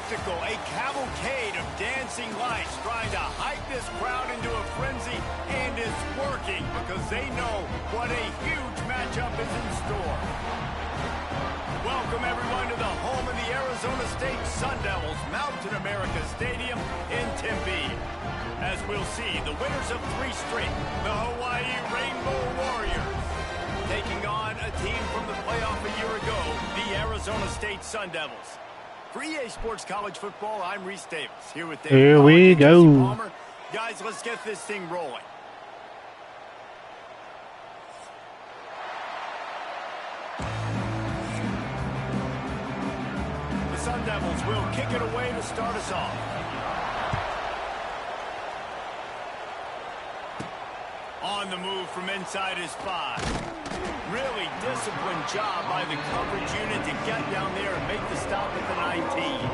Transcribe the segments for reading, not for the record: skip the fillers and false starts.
spectacle, a cavalcade of dancing lights trying to hype this crowd into a frenzy, and it's working because they know what a huge matchup is in store. Welcome everyone to the home of the Arizona State Sun Devils, Mountain America Stadium in Tempe. As we'll see, the winners of 3 straight, the Hawaii Rainbow Warriors, taking on a team from the playoff a year ago, the Arizona State Sun Devils. For EA Sports College Football, I'm Reese Davis, here with David. Here we go. Palmer. Guys, let's get this thing rolling. The Sun Devils will kick it away to start us off. On the move from inside his 5. Really disciplined job by the coverage unit to get down there and make the stop at the 19.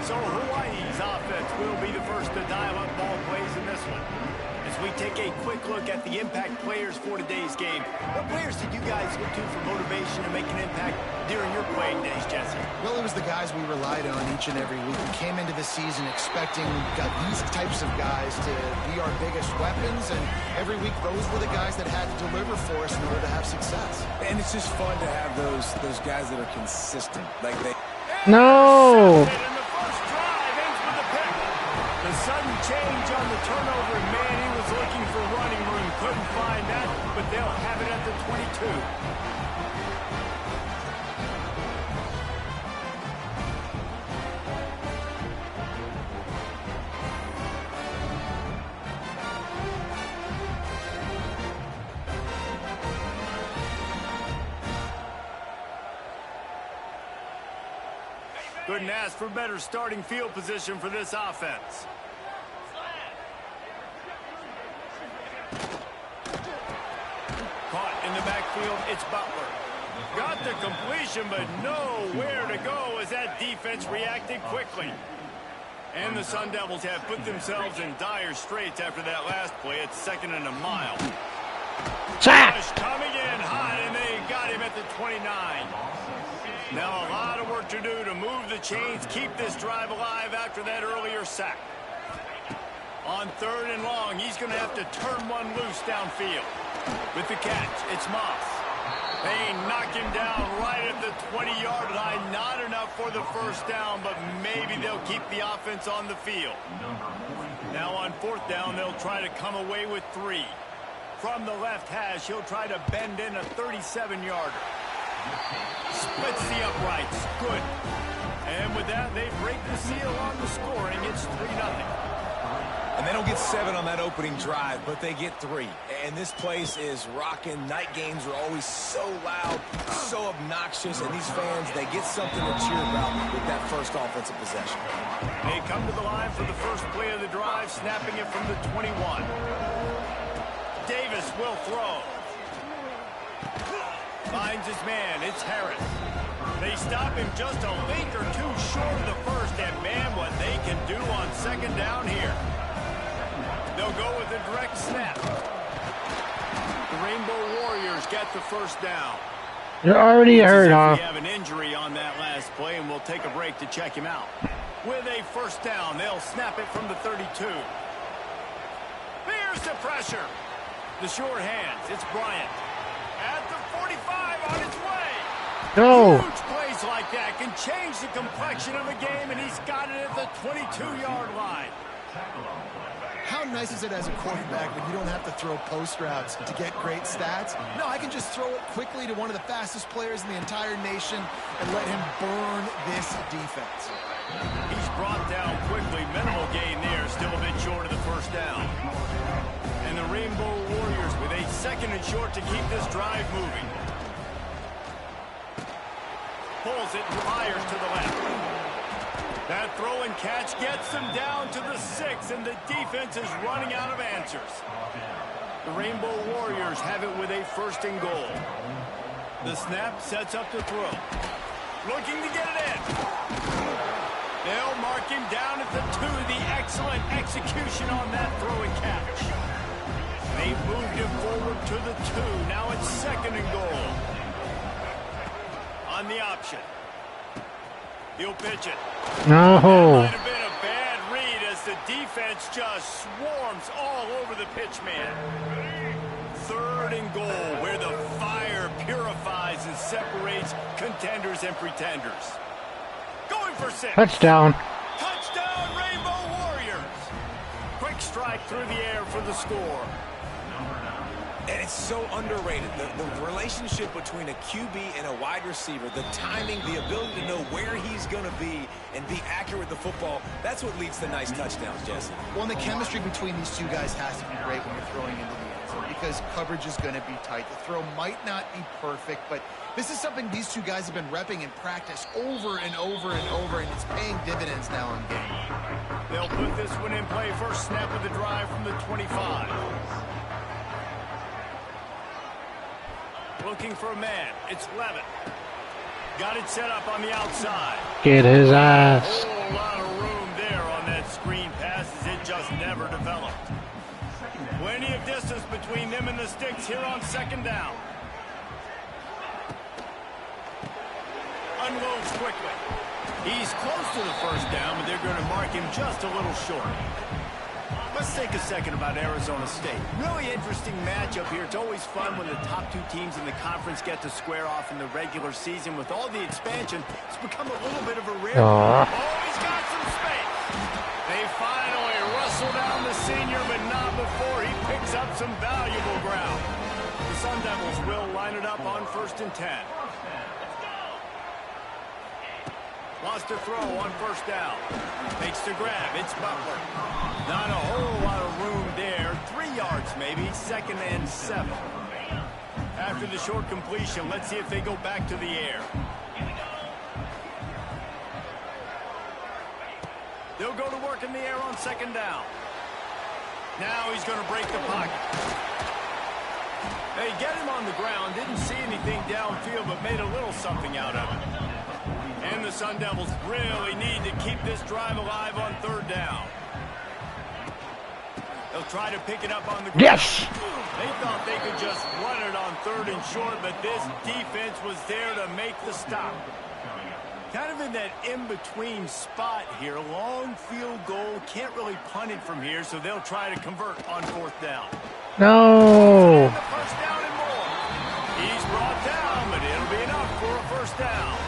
So Hawaii's offense will be the first to dial up ball plays in this one. As we take a quick look at the impact players for today's game, what players did you guys look to for motivation to make an impact during your playing days, Jesse? Well, it was the guys we relied on each and every week. We came into the season expecting these types of guys to be our biggest weapons, and every week those were the guys that had to deliver for us in order to have success. And it's just fun to have those guys that are consistent. Like they. No! And the first drive ends with a pick. The sudden change on the turnover, man, he was looking for running room. Couldn't find that, but they'll have it at the 22. Couldn't ask for better starting field position for this offense. Caught in the backfield, it's Butler. Got the completion, but nowhere to go as that defense reacted quickly. And the Sun Devils have put themselves in dire straits after that last play. It's 2nd and a mile. Sack! Coming in hot, and they got him at the 29. Now a lot of work to do to move the chains, keep this drive alive after that earlier sack. On 3rd and long, he's going to have to turn one loose downfield. With the catch, it's Moss. They knock him down right at the 20-yard line. Not enough for the first down, but maybe they'll keep the offense on the field. Now on 4th down, they'll try to come away with 3. From the left hash, he'll try to bend in a 37-yarder. Splits the uprights. Good. And with that, they break the seal on the scoring. It's 3-0. And they don't get 7 on that opening drive, but they get 3. And this place is rocking. Night games are always so loud, so obnoxious, and these fans, they get something to cheer about with that first offensive possession. They come to the line for the first play of the drive, snapping it from the 21. Davis will throw. Finds his man. It's Harris. They stop him just a link or 2 short of the first, and man, what they can do on 2nd down here. They'll go with a direct snap. The Rainbow Warriors get the first down. You're already hurt, huh? We have an injury on that last play, and we'll take a break to check him out. With a first down, they'll snap it from the 32. Here's the pressure. The short hands. It's Bryant. At the 45 on its way. No. Huge plays like that can change the complexion of a game, and he's got it at the 22-yard line. How nice is it as a quarterback when you don't have to throw post routes to get great stats? No, I can just throw it quickly to one of the fastest players in the entire nation and let him burn this defense. He's brought down quickly. Minimal gain there. Still a bit short of the first down. And the Rainbow Warriors with a 2nd and short to keep this drive moving. Pulls it and fires to the left. That throw and catch gets them down to the 6, and the defense is running out of answers. The Rainbow Warriors have it with a 1st and goal. The snap sets up the throw. Looking to get it in. They'll mark him down at the 2. The excellent execution on that throw and catch. They moved him forward to the 2. Now it's 2nd and goal. On the option. He'll pitch it. No. That might have been a bad read as the defense just swarms all over the pitch man. 3rd and goal, where the fire purifies and separates contenders and pretenders. Going for 6. Touchdown. Touchdown, Rainbow Warriors. Quick strike through the air for the score. And it's so underrated. The relationship between a QB and a wide receiver, the timing, the ability to know where he's going to be and be accurate with the football, that's what leads to nice touchdowns, Jesse. Well, and the chemistry between these two guys has to be great when you're throwing into the end zone because coverage is going to be tight. The throw might not be perfect, but this is something these two guys have been repping in practice over and over and over, and it's paying dividends now in game. They'll put this one in play. First snap of the drive from the 25. Looking for a man. It's Levin. Got it set up on the outside. Get his ass. A whole lot of room there on that screen pass as it just never developed. Plenty of distance between them and the sticks here on 2nd down. Unloads quickly. He's close to the 1st down, but they're going to mark him just a little short. Let's take a second about Arizona State. Really interesting matchup here. It's always fun when the top 2 teams in the conference get to square off in the regular season. With all the expansion, it's become a little bit of a rare. Oh, he's got some space. They finally rustle down the senior, but not before he picks up some valuable ground. The Sun Devils will line it up on 1st and 10. Wants to throw on 1st down. Makes the grab. It's Butler. Not a whole lot of room there. 3 yards maybe. 2nd and 7. After the short completion, let's see if they go back to the air. They'll go to work in the air on 2nd down. Now he's going to break the pocket. They get him on the ground. Didn't see anything downfield, but made a little something out of it. And the Sun Devils really need to keep this drive alive on 3rd down. They'll try to pick it up on the ground. Yes! They thought they could just run it on 3rd and short, but this defense was there to make the stop. Kind of in that in-between spot here. Long field goal. Can't really punt it from here, so they'll try to convert on 4th down. No! And the 1st down and more. He's brought down, but it'll be enough for a 1st down.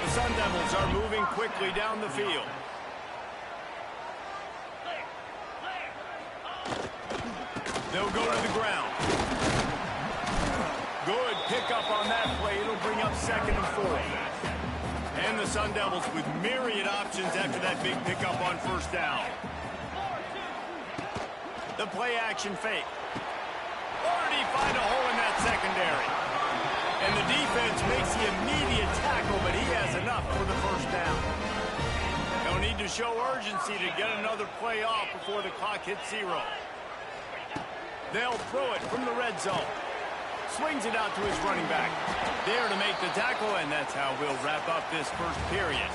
The Sun Devils are moving quickly down the field. They'll go to the ground. Good pickup on that play. It'll bring up 2nd and 4. And the Sun Devils with myriad options after that big pickup on 1st down. The play action fake. Or did he find a hole in that secondary? And the defense makes the immediate tackle, but he has enough for the 1st down. They'll need to show urgency to get another play off before the clock hits 0. They'll throw it from the red zone. Swings it out to his running back. There to make the tackle, and that's how we'll wrap up this 1st period.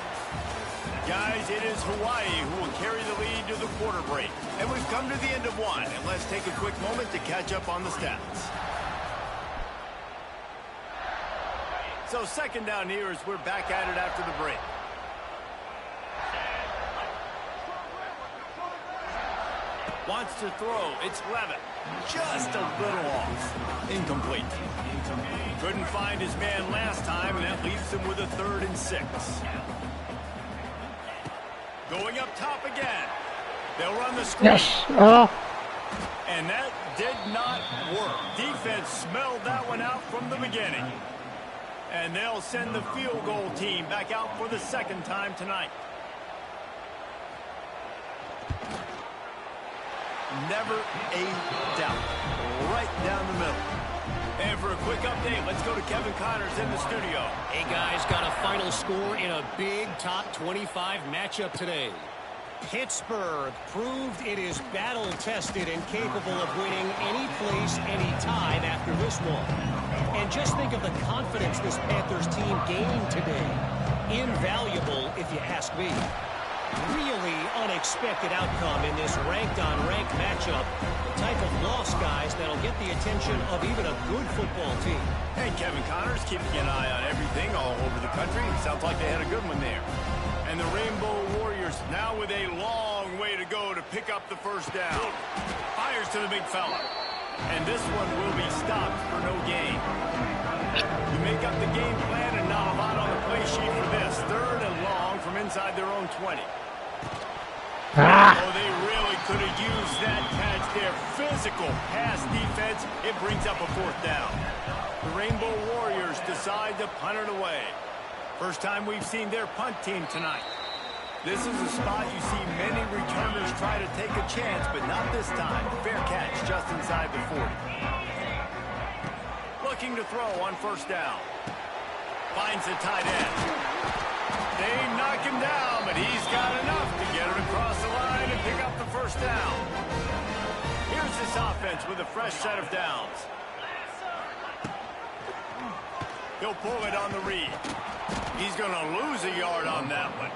Guys, it is Hawaii who will carry the lead to the quarter break. And we've come to the end of 1, and let's take a quick moment to catch up on the stats. So 2nd down here as we're back at it after the break. Wants to throw. It's Levin. Just a little off. Incomplete. Couldn't find his man last time, and that leaves him with a 3rd and 6. Going up top again. They'll run the screen. Yes! And that did not work. Defense smelled that one out from the beginning. And they'll send the field goal team back out for the 2nd time tonight. Never a doubt. Right down the middle. And for a quick update, let's go to Kevin Connors in the studio. Hey, guys, got a final score in a big top 25 matchup today. Pittsburgh proved it is battle-tested and capable of winning any place, any time after this one. And just think of the confidence this Panthers team gained today. Invaluable, if you ask me. Really unexpected outcome in this ranked-on-ranked matchup. The type of loss, guys, that'll get the attention of even a good football team. And Kevin Connors keeping an eye on everything all over the country. Sounds like they had a good one there. And the Rainbow Warriors now with a long way to go to pick up the first down. Fires to the big fella. And this one will be stopped for no gain. You make up the game plan and not a lot on the play sheet for this. 3rd and long from inside their own 20. Oh, they really could have used that catch there. Physical pass defense. It brings up a 4th down. The Rainbow Warriors decide to punt it away. First time we've seen their punt team tonight. This is a spot you see many returners try to take a chance, but not this time. Fair catch just inside the 40. Looking to throw on 1st down. Finds the tight end. They knock him down, but he's got enough to get it across the line and pick up the 1st down. Here's this offense with a fresh set of downs. He'll pull it on the read. He's going to lose a yard on that one.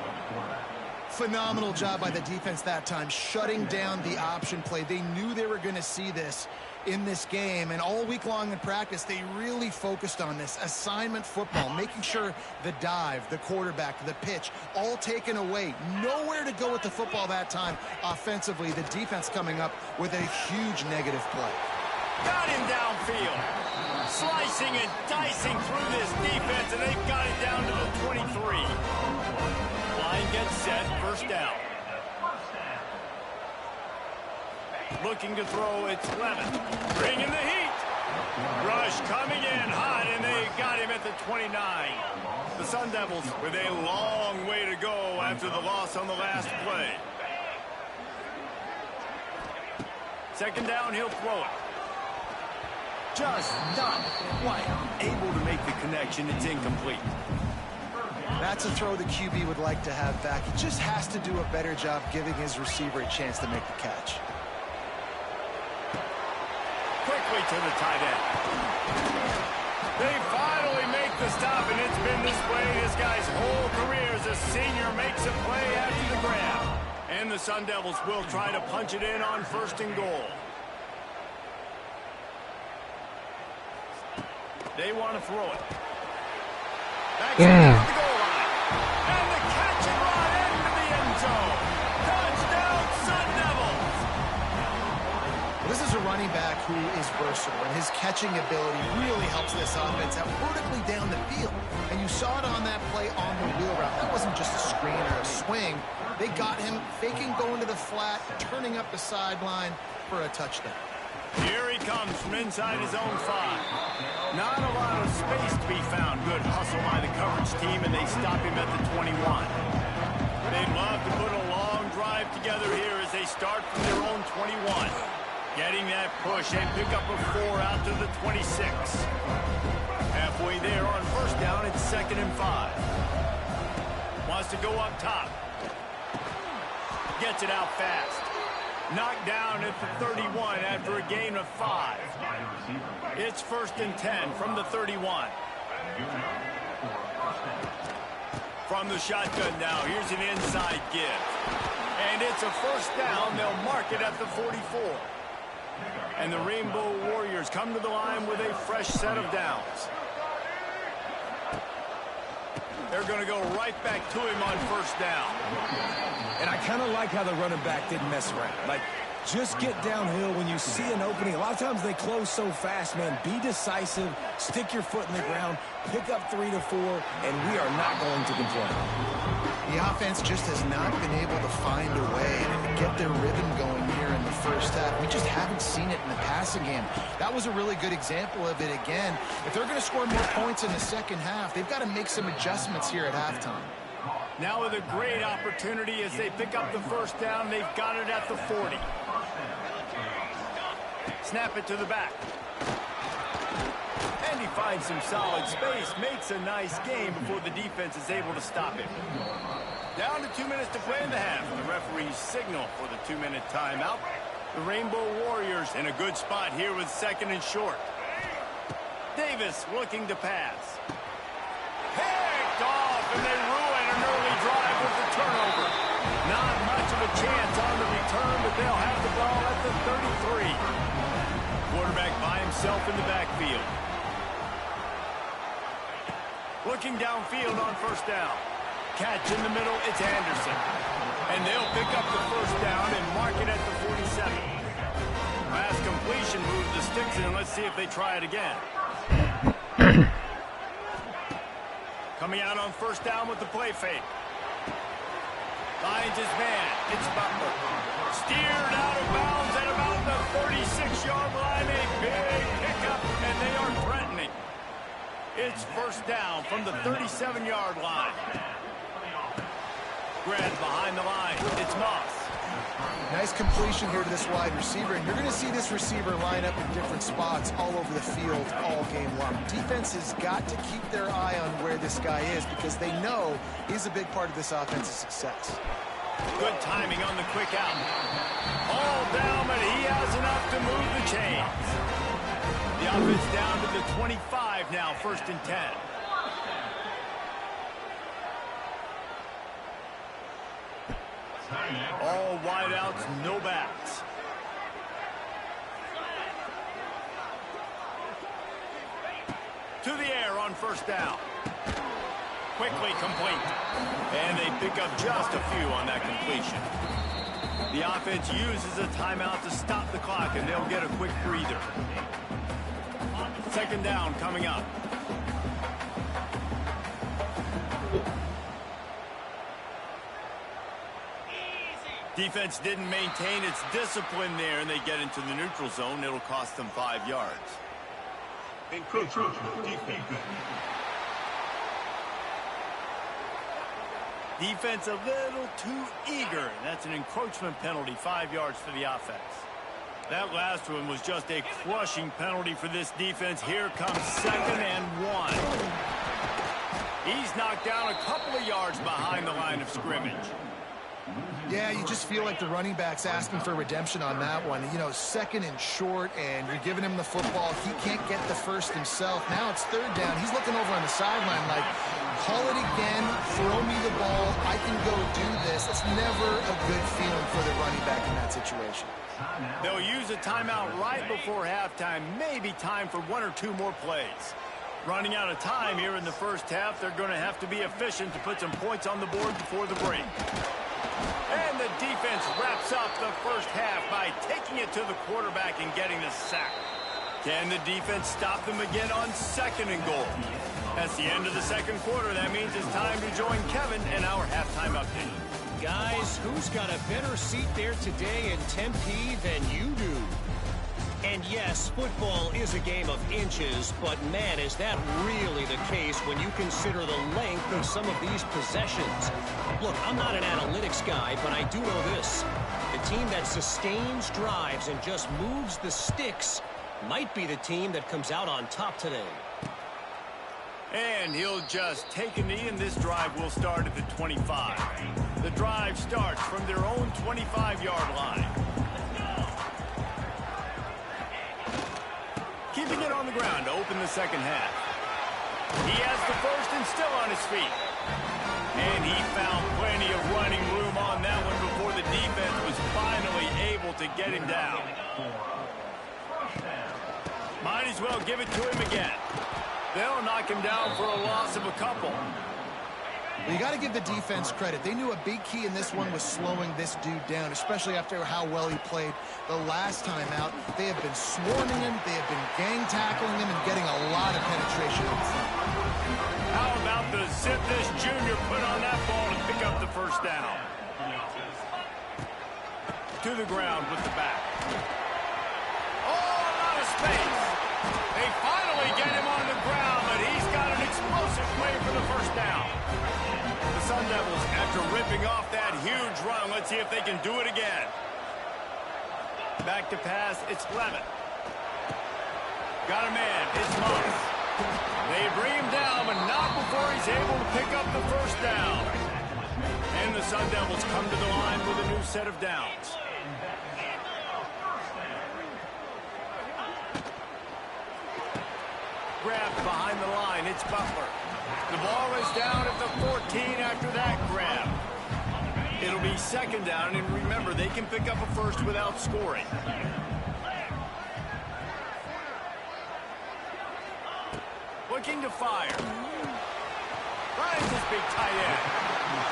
Phenomenal job by the defense that time, shutting down the option play. They knew they were going to see this in this game, and all week long in practice, they really focused on this assignment football, making sure the dive, the quarterback, the pitch, all taken away. Nowhere to go with the football that time offensively. The defense coming up with a huge negative play. Got him downfield. Slicing and dicing through this defense, and they've got it down to the 23. Line gets set, 1st down. Looking to throw, it's Levin. Bringing the heat. Rush coming in hot, and they got him at the 29. The Sun Devils with a long way to go after the loss on the last play. 2nd down, he'll throw it. Just not quite able to make the connection. It's incomplete. That's a throw the QB would like to have back. He just has to do a better job giving his receiver a chance to make the catch. Quickly to the tight end. They finally make the stop, and it's been this way this guy's whole career as a senior makes a play after the grab. And the Sun Devils will try to punch it in on 1st and goal. They want to throw it. Back to the goal line. And the catch and run into the end zone. Touchdown, Sun Devils. This is a running back who is versatile, and his catching ability really helps this offense out vertically down the field. And you saw it on that play on the wheel route. That wasn't just a screen or a swing. They got him faking going to the flat, turning up the sideline for a touchdown. Here he comes from inside his own 5. Not a lot of space to be found. Good hustle by the coverage team, and they stop him at the 21. They'd love to put a long drive together here as they start from their own 21. Getting that push and pick up a 4 out to the 26. Halfway there on 1st down, it's 2nd and 5. Wants to go up top. Gets it out fast. Knocked down at the 31 after a gain of 5. It's 1st and 10 from the 31. From the shotgun now, here's an inside give. And it's a 1st down. They'll mark it at the 44. And the Rainbow Warriors come to the line with a fresh set of downs. They're going to go right back to him on 1st down. And I kind of like how the running back didn't mess around. Like, just get downhill when you see an opening. A lot of times they close so fast, man. Be decisive, stick your foot in the ground, pick up 3 to 4, and we are not going to complain. The offense just has not been able to find a way to get their rhythm going here in the 1st half. We just haven't seen it in the passing game. That was a really good example of it again. If they're going to score more points in the 2nd half, they've got to make some adjustments here at halftime. Now with a great opportunity as they pick up the 1st down. They've got it at the 40. Snap it to the back. And he finds some solid space. Makes a nice game before the defense is able to stop him. Down to 2 minutes to play in the half. The referee's signal for the 2-minute timeout. The Rainbow Warriors in a good spot here with 2nd and short. Davis looking to pass. Picked off, and they ruin an early drive with the turnover. of a chance on the return, but they'll have the ball at the 33. Quarterback by himself in the backfield. Looking downfield on first down. Catch in the middle, it's Anderson. And they'll pick up the first down and mark it at the 47. Pass completion moves the sticks in. Let's see if they try it again. Coming out on first down with the play fake. Finds his man. It's Butler. Steered out of bounds at about the 36-yard line. A big pickup, and they are threatening. It's first down from the 37-yard line. Grab behind the line. It's Moss. Nice completion here to this wide receiver, and you're going to see this receiver line up in different spots all over the field all game long. Defense has got to keep their eye on where this guy is because they know he's a big part of this offense's success. Good timing on the quick out. All down, but he has enough to move the chains. The offense down to the 25 now, 1st and 10. All wideouts, no backs. To the air on first down. Quickly complete. And they pick up just a few on that completion. The offense uses a timeout to stop the clock, and they'll get a quick breather. Second down coming up. Defense didn't maintain its discipline there, and they get into the neutral zone. It'll cost them 5 yards. Encroachment defense. Defense a little too eager. That's an encroachment penalty, 5 yards for the offense. That last one was just a crushing penalty for this defense. Here comes 2nd and 1. He's knocked down a couple of yards behind the line of scrimmage. Yeah, you just feel like the running back's asking for redemption on that one. You know, 2nd and short, and you're giving him the football. He can't get the first himself. Now it's 3rd down. He's looking over on the sideline like, call it again, throw me the ball, I can go do this. It's never a good feeling for the running back in that situation. They'll use a timeout right before halftime. Maybe time for 1 or 2 more plays. Running out of time here in the first half. They're going to have to be efficient to put some points on the board before the break. And the defense wraps up the first half by taking it to the quarterback and getting the sack. Can the defense stop them again on 2nd and goal? That's the end of the second quarter. That means it's time to join Kevin in our halftime update. Guys, who's got a better seat there today in Tempe than you do? And yes, football is a game of inches, but man, is that really the case when you consider the length of some of these possessions. Look, I'm not an analytics guy, but I do know this. The team that sustains drives and just moves the sticks might be the team that comes out on top today. And he'll just take a knee, and this drive will start at the 25. The drive starts from their own 25-yard line. Keeping it on the ground to open the second half. He has the first and still on his feet. And he found plenty of running room on that one before the defense was finally able to get him down. Might as well give it to him again. They'll knock him down for a loss of a couple. Well, you got to give the defense credit. They knew a big key in this one was slowing this dude down, especially after how well he played the last time out. They have been swarming him, they have been gang tackling him, and getting a lot of penetration up front. How about the zip this junior put on that ball to pick up the first down? To the ground with the back. Oh, a lot of space. They finally get him on the ground, but he's got an explosive play for the first down. The Sun Devils, after ripping off that huge run, let's see if they can do it again. Back to pass, it's Levitt. Got a man, it's Moss. They bring him down, but not before he's able to pick up the first down. And the Sun Devils come to the line with a new set of downs. Grabbed behind the line, it's Butler. The ball is down at the 14 after that grab. It'll be second down, and remember, they can pick up a first without scoring. Looking to fire. Finds his big tight end.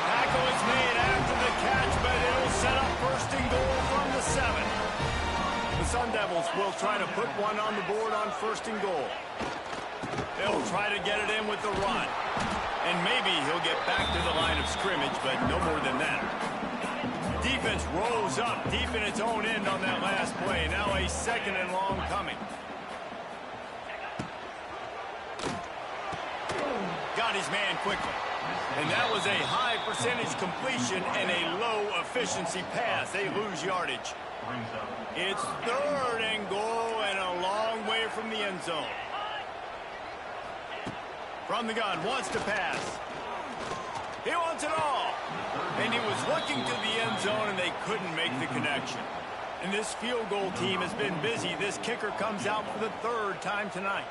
Tackle is made after the catch, but it'll set up first and goal from the 7. The Sun Devils will try to put one on the board on first and goal. They'll try to get it in with the run. And maybe he'll get back to the line of scrimmage, but no more than that. Defense rolls up deep in its own end on that last play. Now a second and long coming. Got his man quickly. And that was a high percentage completion and a low efficiency pass. They lose yardage. It's third and goal and a long way from the end zone. From the gun, wants to pass. He wants it all. And he was looking to the end zone, and they couldn't make the connection. And this field goal team has been busy. This kicker comes out for the third time tonight.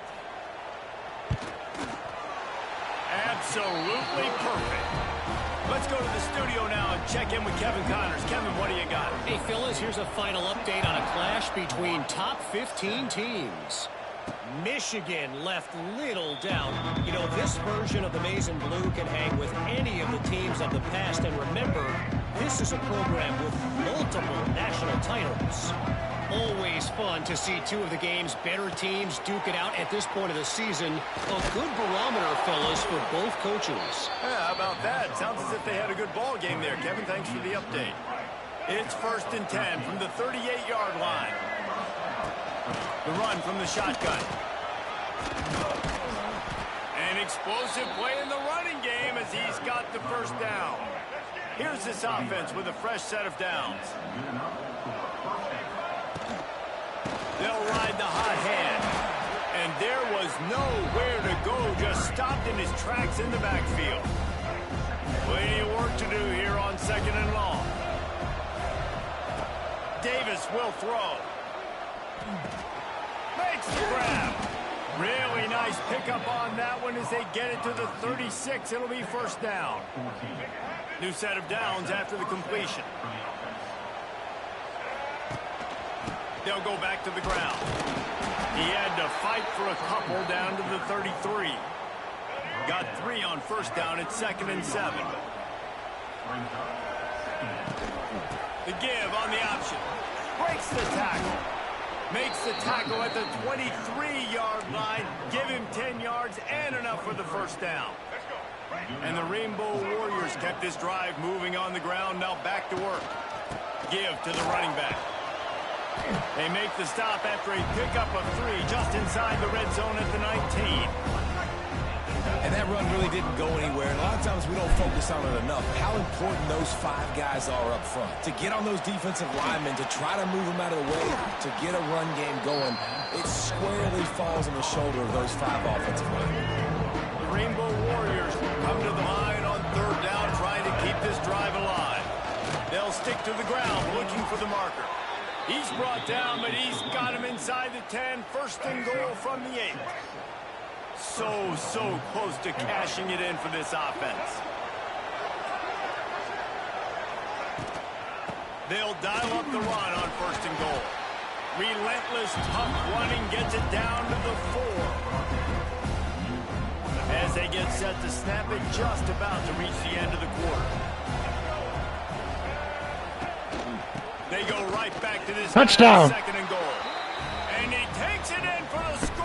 Absolutely perfect. Let's go to the studio now and check in with Kevin Connors. Kevin, what do you got? Hey, Phyllis, here's a final update on a clash between top 15 teams. Michigan left little doubt. You know, this version of the Maize and Blue can hang with any of the teams of the past. And remember, this is a program with multiple national titles. Always fun to see two of the game's better teams duke it out at this point of the season. A good barometer, fellas, for both coaches. Yeah, how about that? Sounds as if they had a good ball game there. Kevin, thanks for the update. It's first and 10 from the 38-yard line. The run from the shotgun. An explosive play in the running game as he's got the first down. Here's this offense with a fresh set of downs. They'll ride the hot hand. And there was nowhere to go, just stopped in his tracks in the backfield. Plenty of work to do here on second and long. Davis will throw. Makes the grab. Really nice pickup on that one as they get it to the 36. It'll be first down. New set of downs after the completion. They'll go back to the ground. He had to fight for a couple down to the 33. Got 3 on first down at second and 7. The give on the option. Breaks the tackle. Makes the tackle at the 23-yard line. Give him 10 yards and enough for the first down. And the Rainbow Warriors kept this drive moving on the ground. Now back to work. Give to the running back. They make the stop after a pickup of 3 just inside the red zone at the 19. And that run really didn't go anywhere. And a lot of times we don't focus on it enough. How important those 5 guys are up front. To get on those defensive linemen, to try to move them out of the way, to get a run game going, it squarely falls on the shoulder of those 5 offensive linemen. The Rainbow Warriors come to the line on third down, trying to keep this drive alive. They'll stick to the ground, looking for the marker. He's brought down, but he's got him inside the 10. First and goal from the 8. So close to cashing it in for this offense. They'll dial up the run on first and goal. Relentless, tough running gets it down to the 4. As they get set to snap it, just about to reach the end of the quarter. They go right back to this Touchdown. Second and goal. And he takes it in for the score.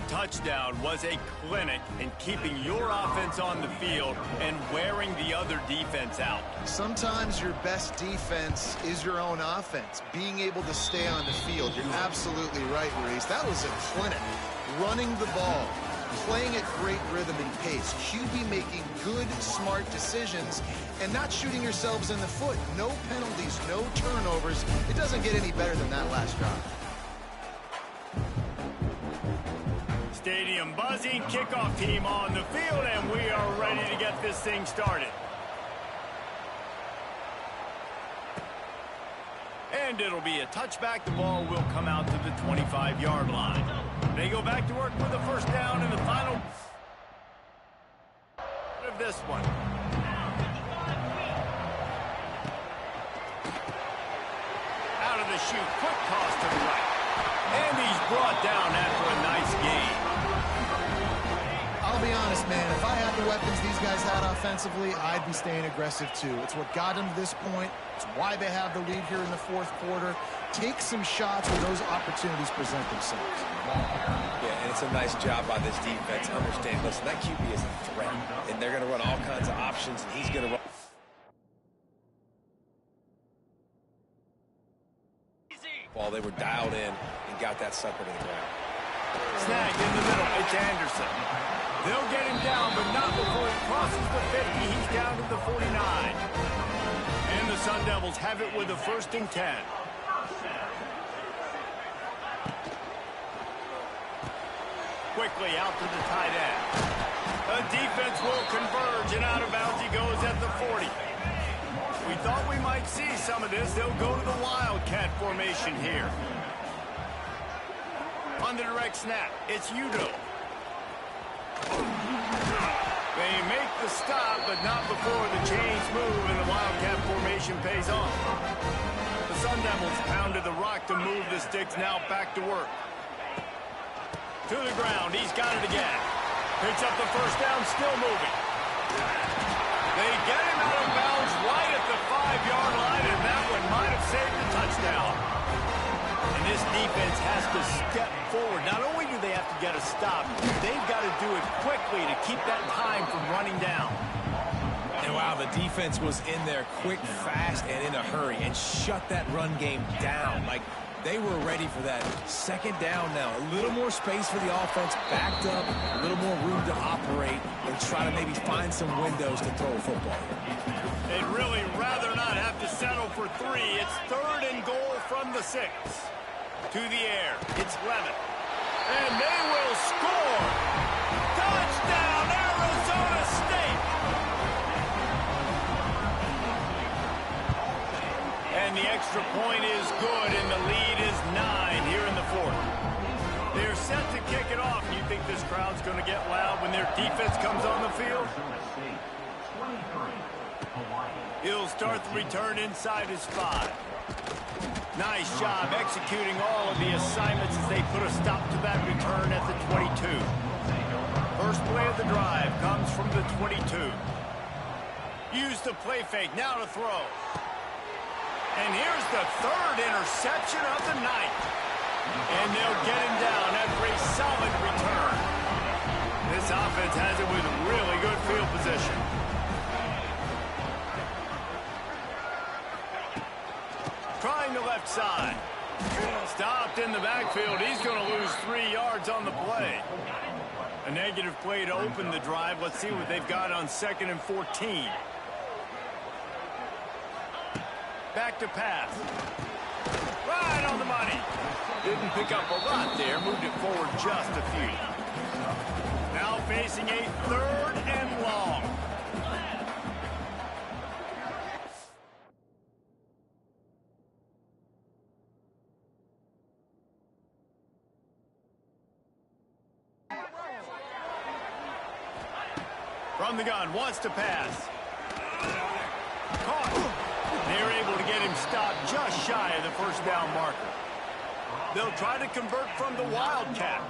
touchdown was a clinic in keeping your offense on the field and wearing the other defense out. Sometimes your best defense is your own offense, being able to stay on the field. You're absolutely right, Reese. That was a clinic. Running the ball, playing at great rhythm and pace, QB making good, smart decisions, and not shooting yourselves in the foot. No penalties, no turnovers. It doesn't get any better than that last drive. Stadium buzzing, kickoff team on the field, and we are ready to get this thing started. And it'll be a touchback. The ball will come out to the 25-yard line. They go back to work with a first down in the final of this one. Out of the chute, quick toss to the right. And he's brought down after a nice gain. I'll be honest, man, if I had the weapons these guys had offensively, I'd be staying aggressive too. It's what got them to this point. It's why they have the lead here in the fourth quarter. Take some shots when those opportunities present themselves. Yeah, and it's a nice job by this defense. Understand, listen, that QB is a threat, and they're going to run all kinds of options, and he's going to run. Ball, they were dialed in and got that sucker to the ground. Snag in the middle. It's Anderson. They'll get him down, but not before he crosses the 50. He's down to the 49. And the Sun Devils have it with a 1st and 10. Quickly out to the tight end. The defense will converge, and out of bounds he goes at the 40. We thought we might see some of this. They'll go to the Wildcat formation here. On the direct snap, it's Udo. They make the stop, but not before the chains move and the Wildcat formation pays off. The Sun Devils pounded the rock to move the sticks, now back to work. To the ground, he's got it again. Picks up the first down, still moving. They get him out of bounds right at the 5-yard line, and that one might have saved the touchdown. And this defense has to step forward. Not only do they have to get a stop, they've got to do it quickly to keep that time from running down. And wow, the defense was in there quick, fast, and in a hurry, and shut that run game down. Like, they were ready for that second down now. A little more space for the offense, backed up, a little more room to operate, and try to maybe find some windows to throw a football. They'd really rather not have to settle for 3. It's 3rd and goal from the 6. To the air, it's Levitt. And they will score! Touchdown, Arizona State! And the extra point is good, and the lead is 9 here in the 4th. They're set to kick it off. You think this crowd's going to get loud when their defense comes on the field? He'll start the return inside his 5. Nice job executing all of the assignments as they put a stop to that return at the 22. First play of the drive comes from the 22. Use the play fake, now to throw. And here's the 3rd interception of the night. And they'll get him down after a solid return. This offense has it with really good field position. Trying the left side. Stopped in the backfield. He's going to lose 3 yards on the play. A negative play to open the drive. Let's see what they've got on 2nd and 14. Back to pass. Right on the money. Didn't pick up a lot there. Moved it forward just a few. Now facing a 3rd and long. From the gun, wants to pass. Caught. They're able to get him stopped just shy of the first down marker. They'll try to convert from the Wildcat.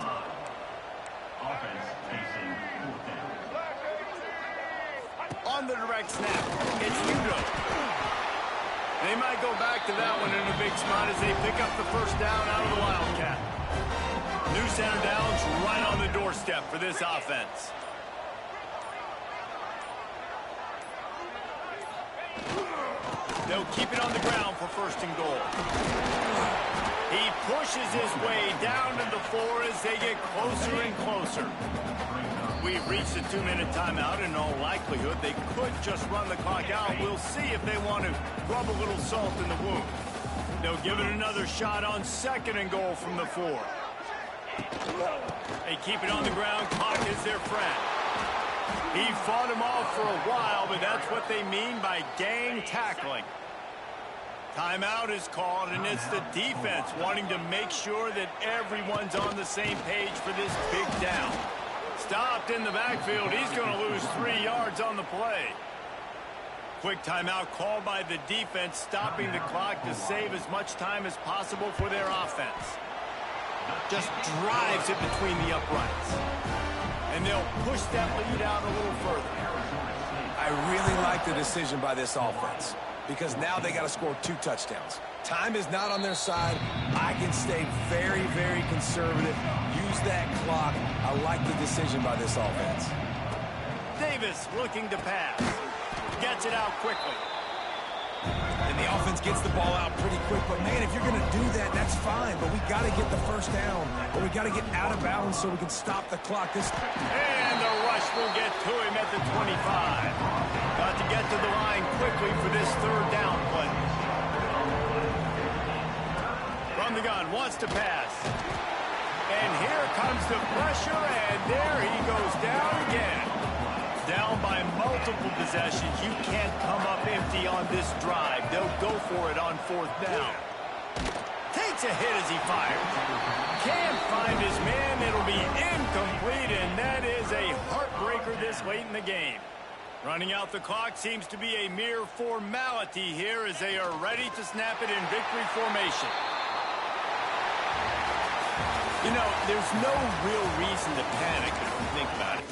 On the direct snap, it's Udo. They might go back to that one in a big spot as they pick up the first down out of the Wildcat. New center downs right on the doorstep for this offense. They'll keep it on the ground for first and goal. He pushes his way down to the floor as they get closer and closer. We've reached a 2-minute timeout. In all likelihood, they could just run the clock out. We'll see if they want to rub a little salt in the wound. They'll give it another shot on second and goal from the 4. They keep it on the ground. Clock is their friend. He fought him off for a while, but that's what they mean by gang tackling. Timeout is called, and it's the defense wanting to make sure that everyone's on the same page for this big down. Stopped in the backfield. He's going to lose 3 yards on the play. Quick timeout called by the defense, stopping the clock to save as much time as possible for their offense. Just drives it between the uprights. And they'll push that lead out a little further. I really like the decision by this offense, because now they got to score 2 touchdowns. Time is not on their side. I can stay very, very conservative. Use that clock. I like the decision by this offense. Davis looking to pass. Gets it out quickly. And the offense gets the ball out pretty quick. But, man, if you're going to do that, that's fine. But we got to get the first down, or we got to get out of bounds so we can stop the clock. And the rush will get to him at the 25. Got to get to the line quickly for this third down play. From the gun, wants to pass. And here comes the pressure, and there he goes down again. Down by multiple possessions. You can't come up empty on this drive. They'll go for it on 4th down. Takes a hit as he fires. Can't find his man. It'll be incomplete, and that is a heartbreaker this late in the game. Running out the clock seems to be a mere formality here as they are ready to snap it in victory formation. You know, there's no real reason to panic if you think about it.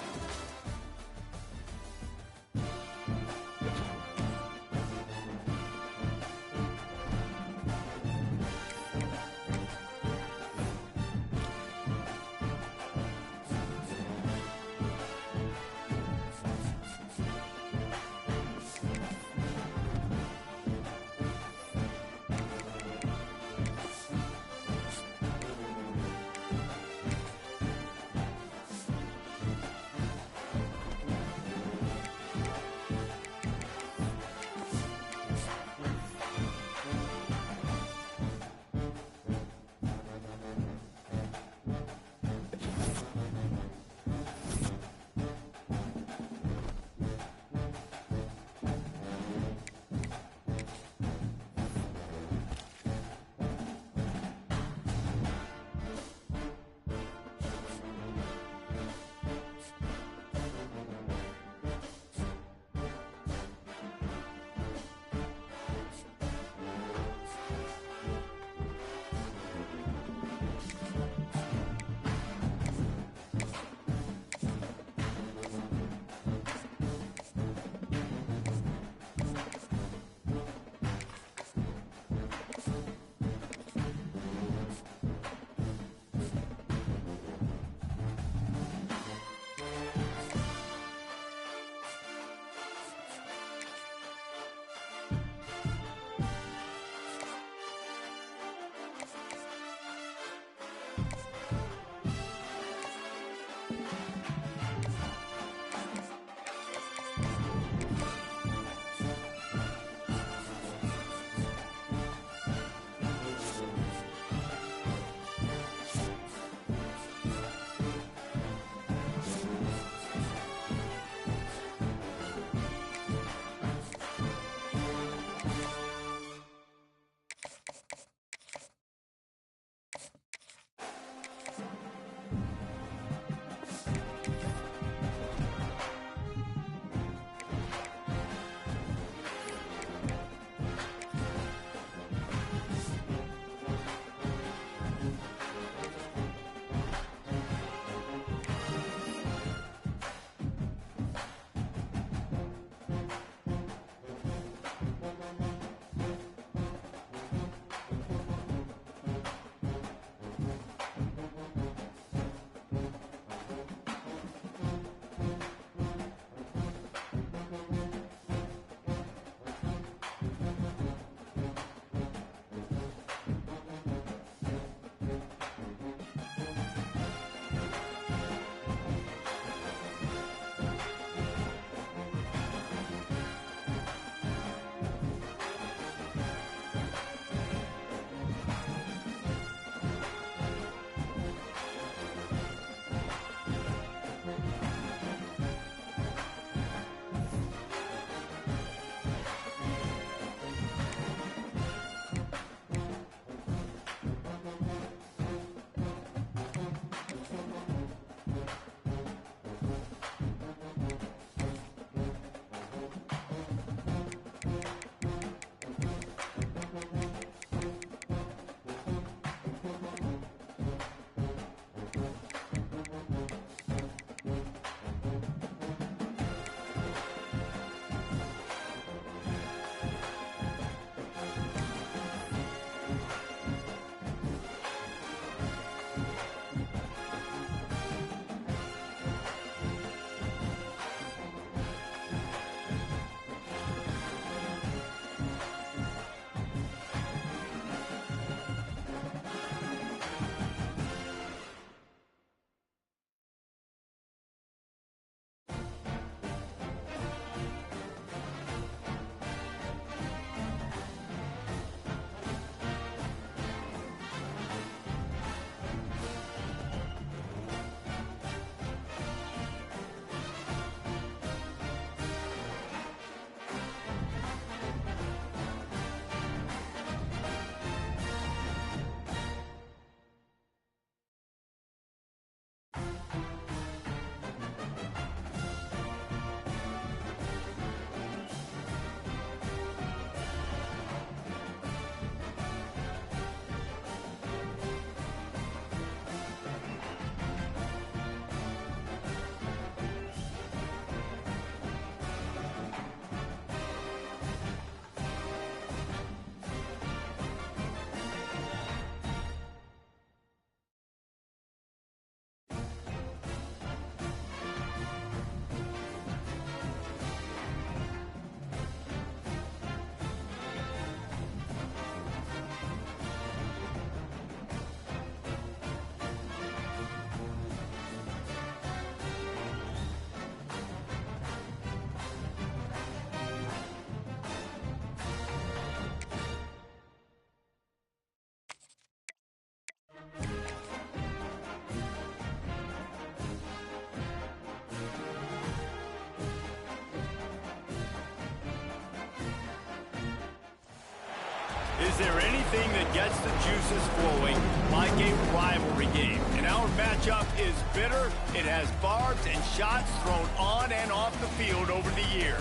Is there anything that gets the juices flowing like a rivalry game? And our matchup is bitter. It has barbs and shots thrown on and off the field over the years.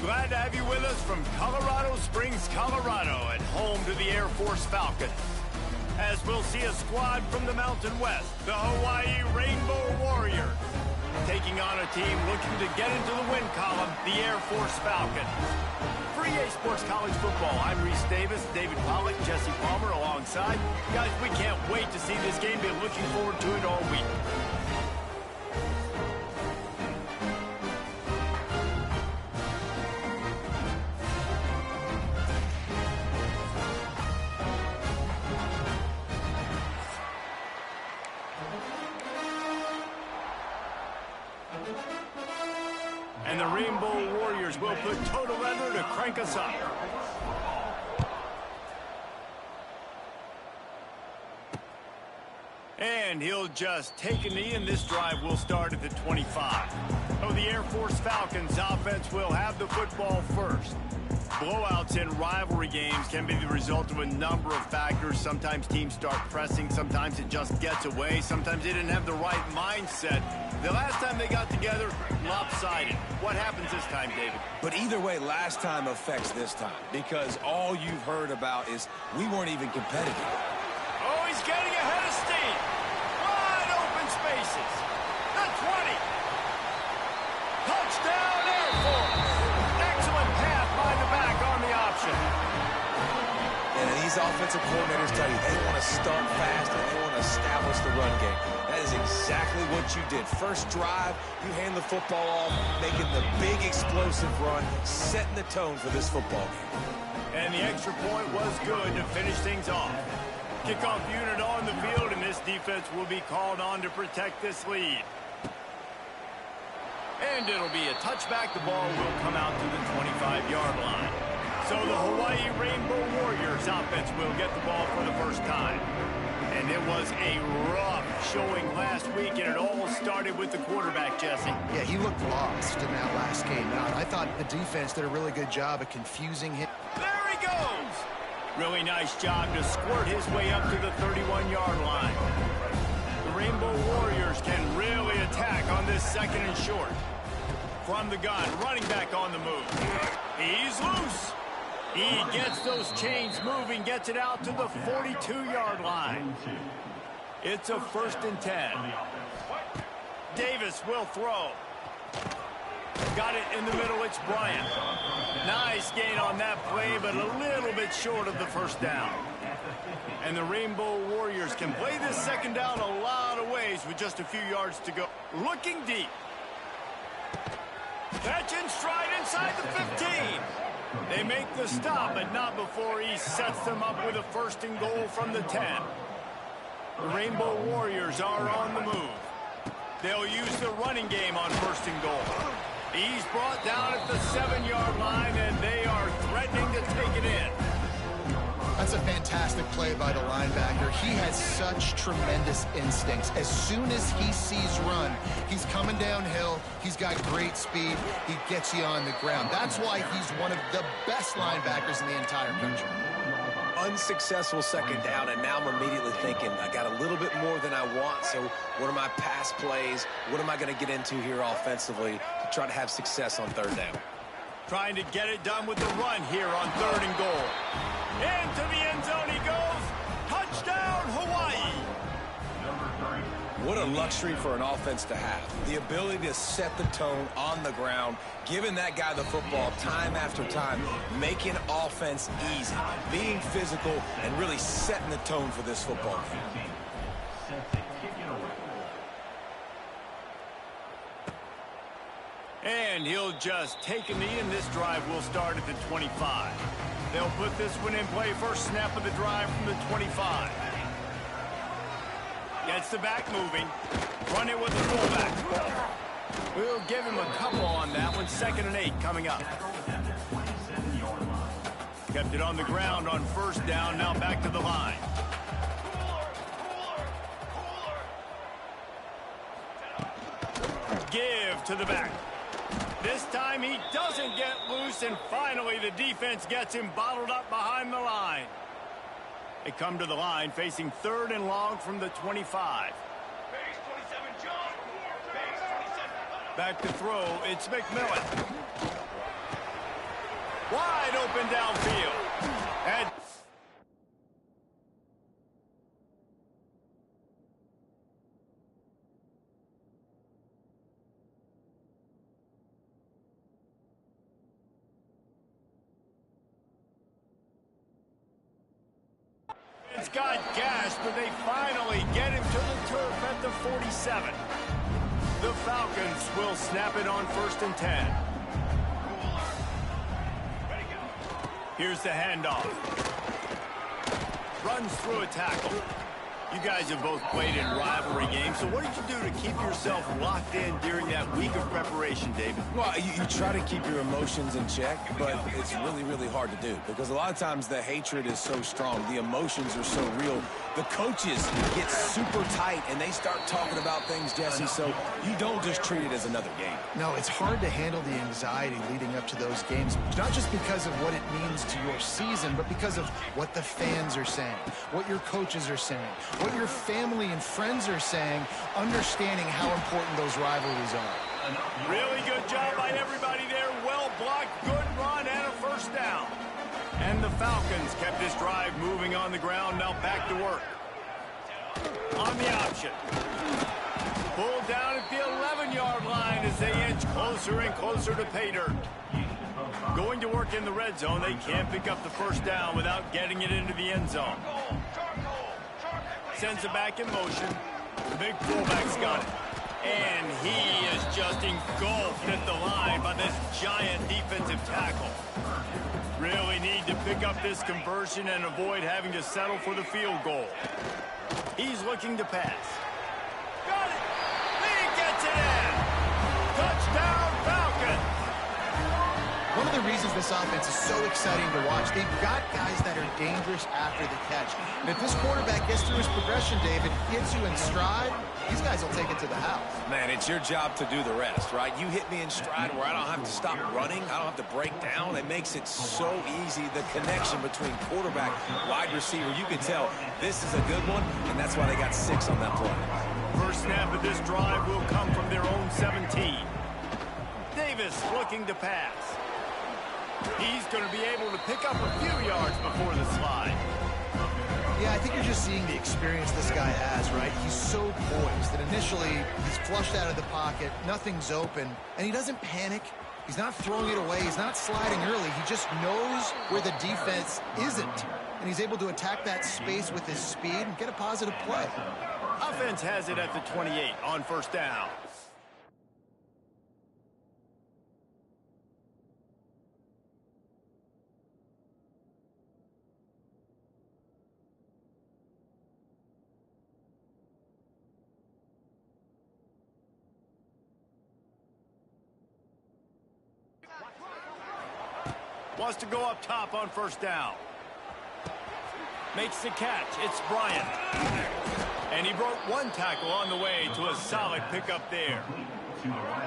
Glad to have you with us from Colorado Springs, Colorado, and home to the Air Force Falcons. As we'll see a squad from the Mountain West, the Hawaii Rainbow Warriors, taking on a team looking to get into the win column, the Air Force Falcons. For EA Sports College Football, I'm Reese Davis, David Pollack, Jesse Palmer alongside. Guys, we can't wait to see this game. Been looking forward to it all week. And the Rainbow Warriors will put total leather to crank us up. And he'll just take a knee, and this drive will start at the 25. So the Air Force Falcons offense will have the football first. Blowouts in rivalry games can be the result of a number of factors. Sometimes teams start pressing. Sometimes it just gets away. Sometimes they didn't have the right mindset. The last time they got together, lopsided. What happens this time, David? But either way, last time affects this time because all you've heard about is we weren't even competitive. Oh, he's getting ahead of steam. Wide open spaces. The 20. Touchdown, Air Force. Excellent path by the back on the option. And these offensive coordinators tell you they want to start fast and they want to establish the run game. That is exactly what you did. First drive, you hand the football off, making the big explosive run, setting the tone for this football game. And the extra point was good to finish things off. Kickoff unit on the field, and this defense will be called on to protect this lead. And it'll be a touchback. The ball will come out to the 25-yard line. So the Hawaii Rainbow Warriors offense will get the ball for the first time. And it was a rough showing last week, and it all started with the quarterback, Jesse. Yeah, he looked lost in that last game out. I thought the defense did a really good job of confusing him. There he goes! Really nice job to squirt his way up to the 31-yard line. The Rainbow Warriors can really attack on this second and short. From the gun, running back on the move. He's loose. He gets those chains moving, gets it out to the 42-yard line. It's a 1st and 10. Davis will throw. Got it in the middle, it's Bryant. Nice gain on that play, but a little bit short of the first down. And the Rainbow Warriors can play this second down a lot of ways with just a few yards to go. Looking deep. Catch in stride inside the 15. They make the stop, but not before he sets them up with a 1st and goal from the 10. The Rainbow Warriors are on the move. They'll use the running game on 1st and goal. He's brought down at the 7-yard line, and they are threatening to take it in. That's a fantastic play by the linebacker. He has such tremendous instincts. As soon as he sees run, he's coming downhill. He's got great speed. He gets you on the ground. That's why he's one of the best linebackers in the entire country. Unsuccessful second down, and now I'm immediately thinking, I got a little bit more than I want, so what are my pass plays? What am I going to get into here offensively to try to have success on 3rd down? Trying to get it done with the run here on 3rd and goal. Into the end zone he goes. Touchdown, Hawaii. What a luxury for an offense to have. The ability to set the tone on the ground, giving that guy the football time after time, making offense easy, being physical, and really setting the tone for this football game. And he'll just take a knee, and this drive will start at the 25. They'll put this one in play. First snap of the drive from the 25. Gets the back moving. Run it with the fullback. We'll give him a couple on that one. 2nd and 8 coming up. Kept it on the ground on 1st down. Now back to the line. Give to the back. This time he doesn't get loose, and finally the defense gets him bottled up behind the line. They come to the line facing 3rd and long from the 25. Back to throw, it's McMillan. Wide open downfield. And it's got gashed, but they finally get him to the turf at the 47. The Falcons will snap it on 1st and 10. Here's the handoff. Runs through a tackle. You guys have both played in rivalry games, so what did you do to keep yourself locked in during that week of preparation, David? Well, you try to keep your emotions in check, but it's really, really hard to do because a lot of times the hatred is so strong. The emotions are so real. The coaches get super tight, and they start talking about things, Jesse, so you don't just treat it as another game. No, it's hard to handle the anxiety leading up to those games, not just because of what it means to your season, but because of what the fans are saying, what your coaches are saying, what your family and friends are saying, understanding how important those rivalries are. Really good job by everybody there. Well blocked, good run, and a 1st down. And the Falcons kept this drive moving on the ground. Now back to work. On the option. Pulled down at the 11-yard line as they inch closer and closer to pay dirt. Going to work in the red zone. They can't pick up the 1st down without getting it into the end zone. Sends it back in motion. The big fullback's got it. And he is just engulfed at the line by this giant defensive tackle. Really need to pick up this conversion and avoid having to settle for the field goal. He's looking to pass. Got it! He gets it in! Touchdown, Falcons! One of the reasons this offense is so exciting to watch, they've got guys that are dangerous after the catch. And if this quarterback gets through his progression, David, hits you in stride, these guys will take it to the house. Man, it's your job to do the rest, right? You hit me in stride where I don't have to stop running. I don't have to break down. It makes it so easy. The connection between quarterback, wide receiver, you can tell this is a good one, and that's why they got 6 on that play. First snap of this drive will come from their own 17. Davis looking to pass. He's going to be able to pick up a few yards before the slide. Yeah, I think you're just seeing the experience this guy has, right? He's so poised that initially he's flushed out of the pocket, nothing's open, and he doesn't panic. He's not throwing it away. He's not sliding early. He just knows where the defense isn't, and he's able to attack that space with his speed and get a positive play. Offense has it at the 28 on 1st down. Wants to go up top on 1st down. Makes the catch. It's Bryant. And he broke 1 tackle on the way to a solid pickup there.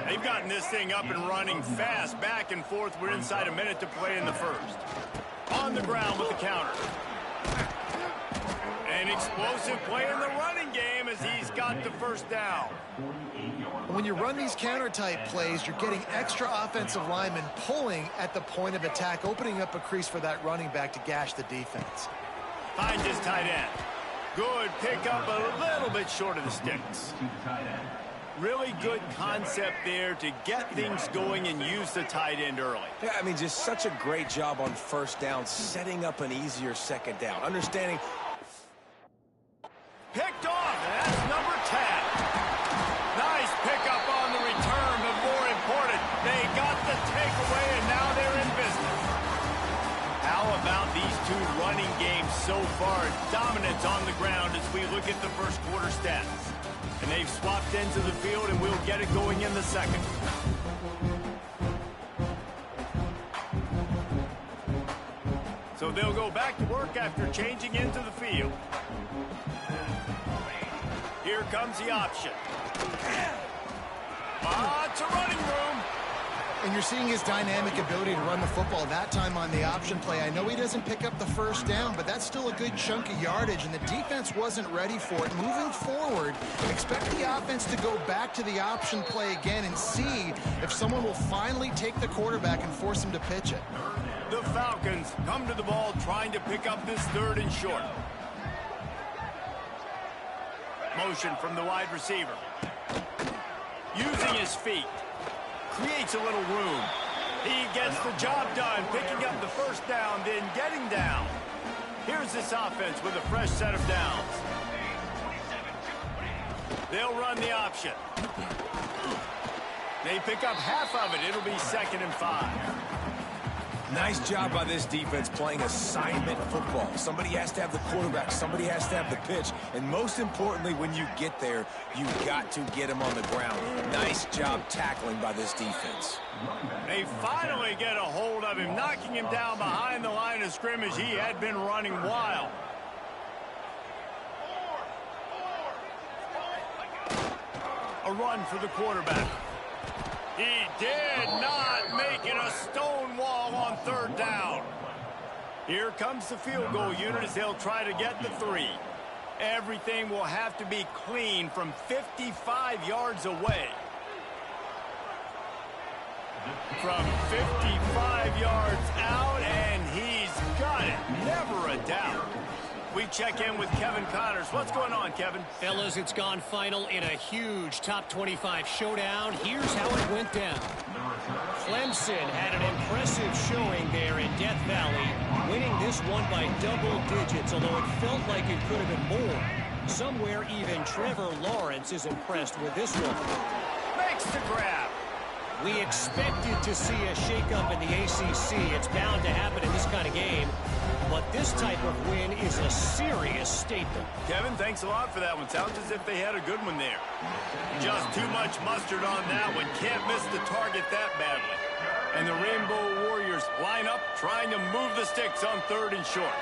They've gotten this thing up and running fast, back and forth. We're inside a minute to play in the 1st. On the ground with the counter. An explosive play in the running game as he's got the 1st down. When you run these counter-type plays, you're getting extra offensive linemen pulling at the point of attack, opening up a crease for that running back to gash the defense. Finds his tight end. Good pickup, a little bit short of the sticks. Really good concept there to get things going and use the tight end early. Yeah, I mean, just such a great job on 1st down, setting up an easier 2nd down. Understanding. Picked off, and that's number 10. Nice pickup on the return, but more important, they got the takeaway, and now they're in business. How about these 2 running games so far? Dominance on the ground as we look at the 1st quarter stats. And they've swapped into the field, and we'll get it going in the 2nd. So they'll go back to work after changing into the field. Here comes the option. It's a running room. And you're seeing his dynamic ability to run the football, that time on the option play. I know he doesn't pick up the first down, but that's still a good chunk of yardage, and the defense wasn't ready for it. Moving forward, expect the offense to go back to the option play again and see if someone will finally take the quarterback and force him to pitch it. The Falcons come to the ball trying to pick up this 3rd and short. Motion from the wide receiver. Using his feet. Creates a little room. He gets the job done, picking up the first down, then getting down. Here's this offense with a fresh set of downs. They'll run the option. They pick up half of it. It'll be 2nd and 5. Nice job by this defense playing assignment football. Somebody has to have the quarterback. Somebody has to have the pitch. And most importantly, when you get there, you got to get him on the ground. Nice job tackling by this defense. They finally get a hold of him, knocking him down behind the line of scrimmage. He had been running wild. A run for the quarterback. He did not make it a stone wall on 3rd down. Here comes the field goal unit as they'll try to get the 3. Everything will have to be clean from 55 yards away. From 55 yards out, and he's got it. Never a doubt. We check in with Kevin Connors. What's going on, Kevin? Fellas, it's gone final in a huge top 25 showdown. Here's how it went down. Clemson had an impressive showing there in Death Valley, winning this one by double digits, although it felt like it could have been more. Somewhere even Trevor Lawrence is impressed with this one. Makes the grab. We expected to see a shakeup in the ACC. It's bound to happen in this kind of game. But this type of win is a serious statement. Kevin, thanks a lot for that one. Sounds as if they had a good one there. Just too much mustard on that one. Can't miss the target that badly. And the Rainbow Warriors line up, trying to move the sticks on 3rd and short.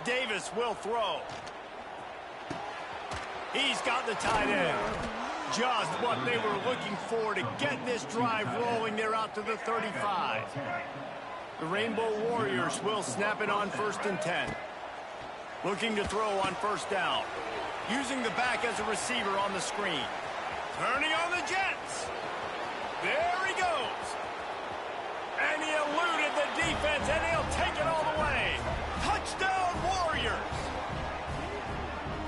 Davis will throw. He's got the tight end. Just what they were looking for to get this drive rolling. They're out to the 35. The Rainbow Warriors will snap it on 1st and 10. Looking to throw on 1st down. Using the back as a receiver on the screen. Turning on the Jets. There he goes. And he eluded the defense, and he'll take it all the way. Touchdown, Warriors.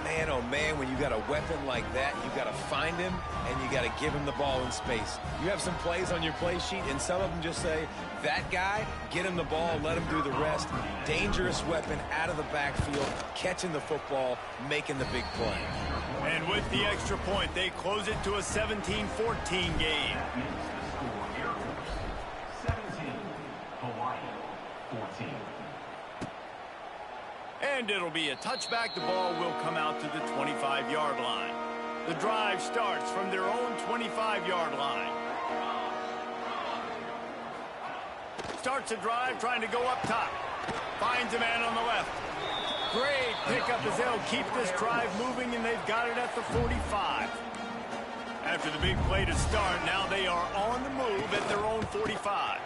Man, oh man, when you got a weapon like that, you got to find him, and you got to give him the ball in space. You have some plays on your play sheet, and some of them just say, that guy, get him the ball, let him do the rest. Dangerous weapon out of the backfield, catching the football, making the big play. And with the extra point, they close it to a 17-14 game. 17, Hawaii, 14. And it'll be a touchback. The ball will come out to the 25-yard line. The drive starts from their own 25-yard line. Starts a drive trying to go up top. Finds a man on the left. Great pickup as they'll keep this drive moving, and they've got it at the 45. After the big play to start, now they are on the move at their own 45.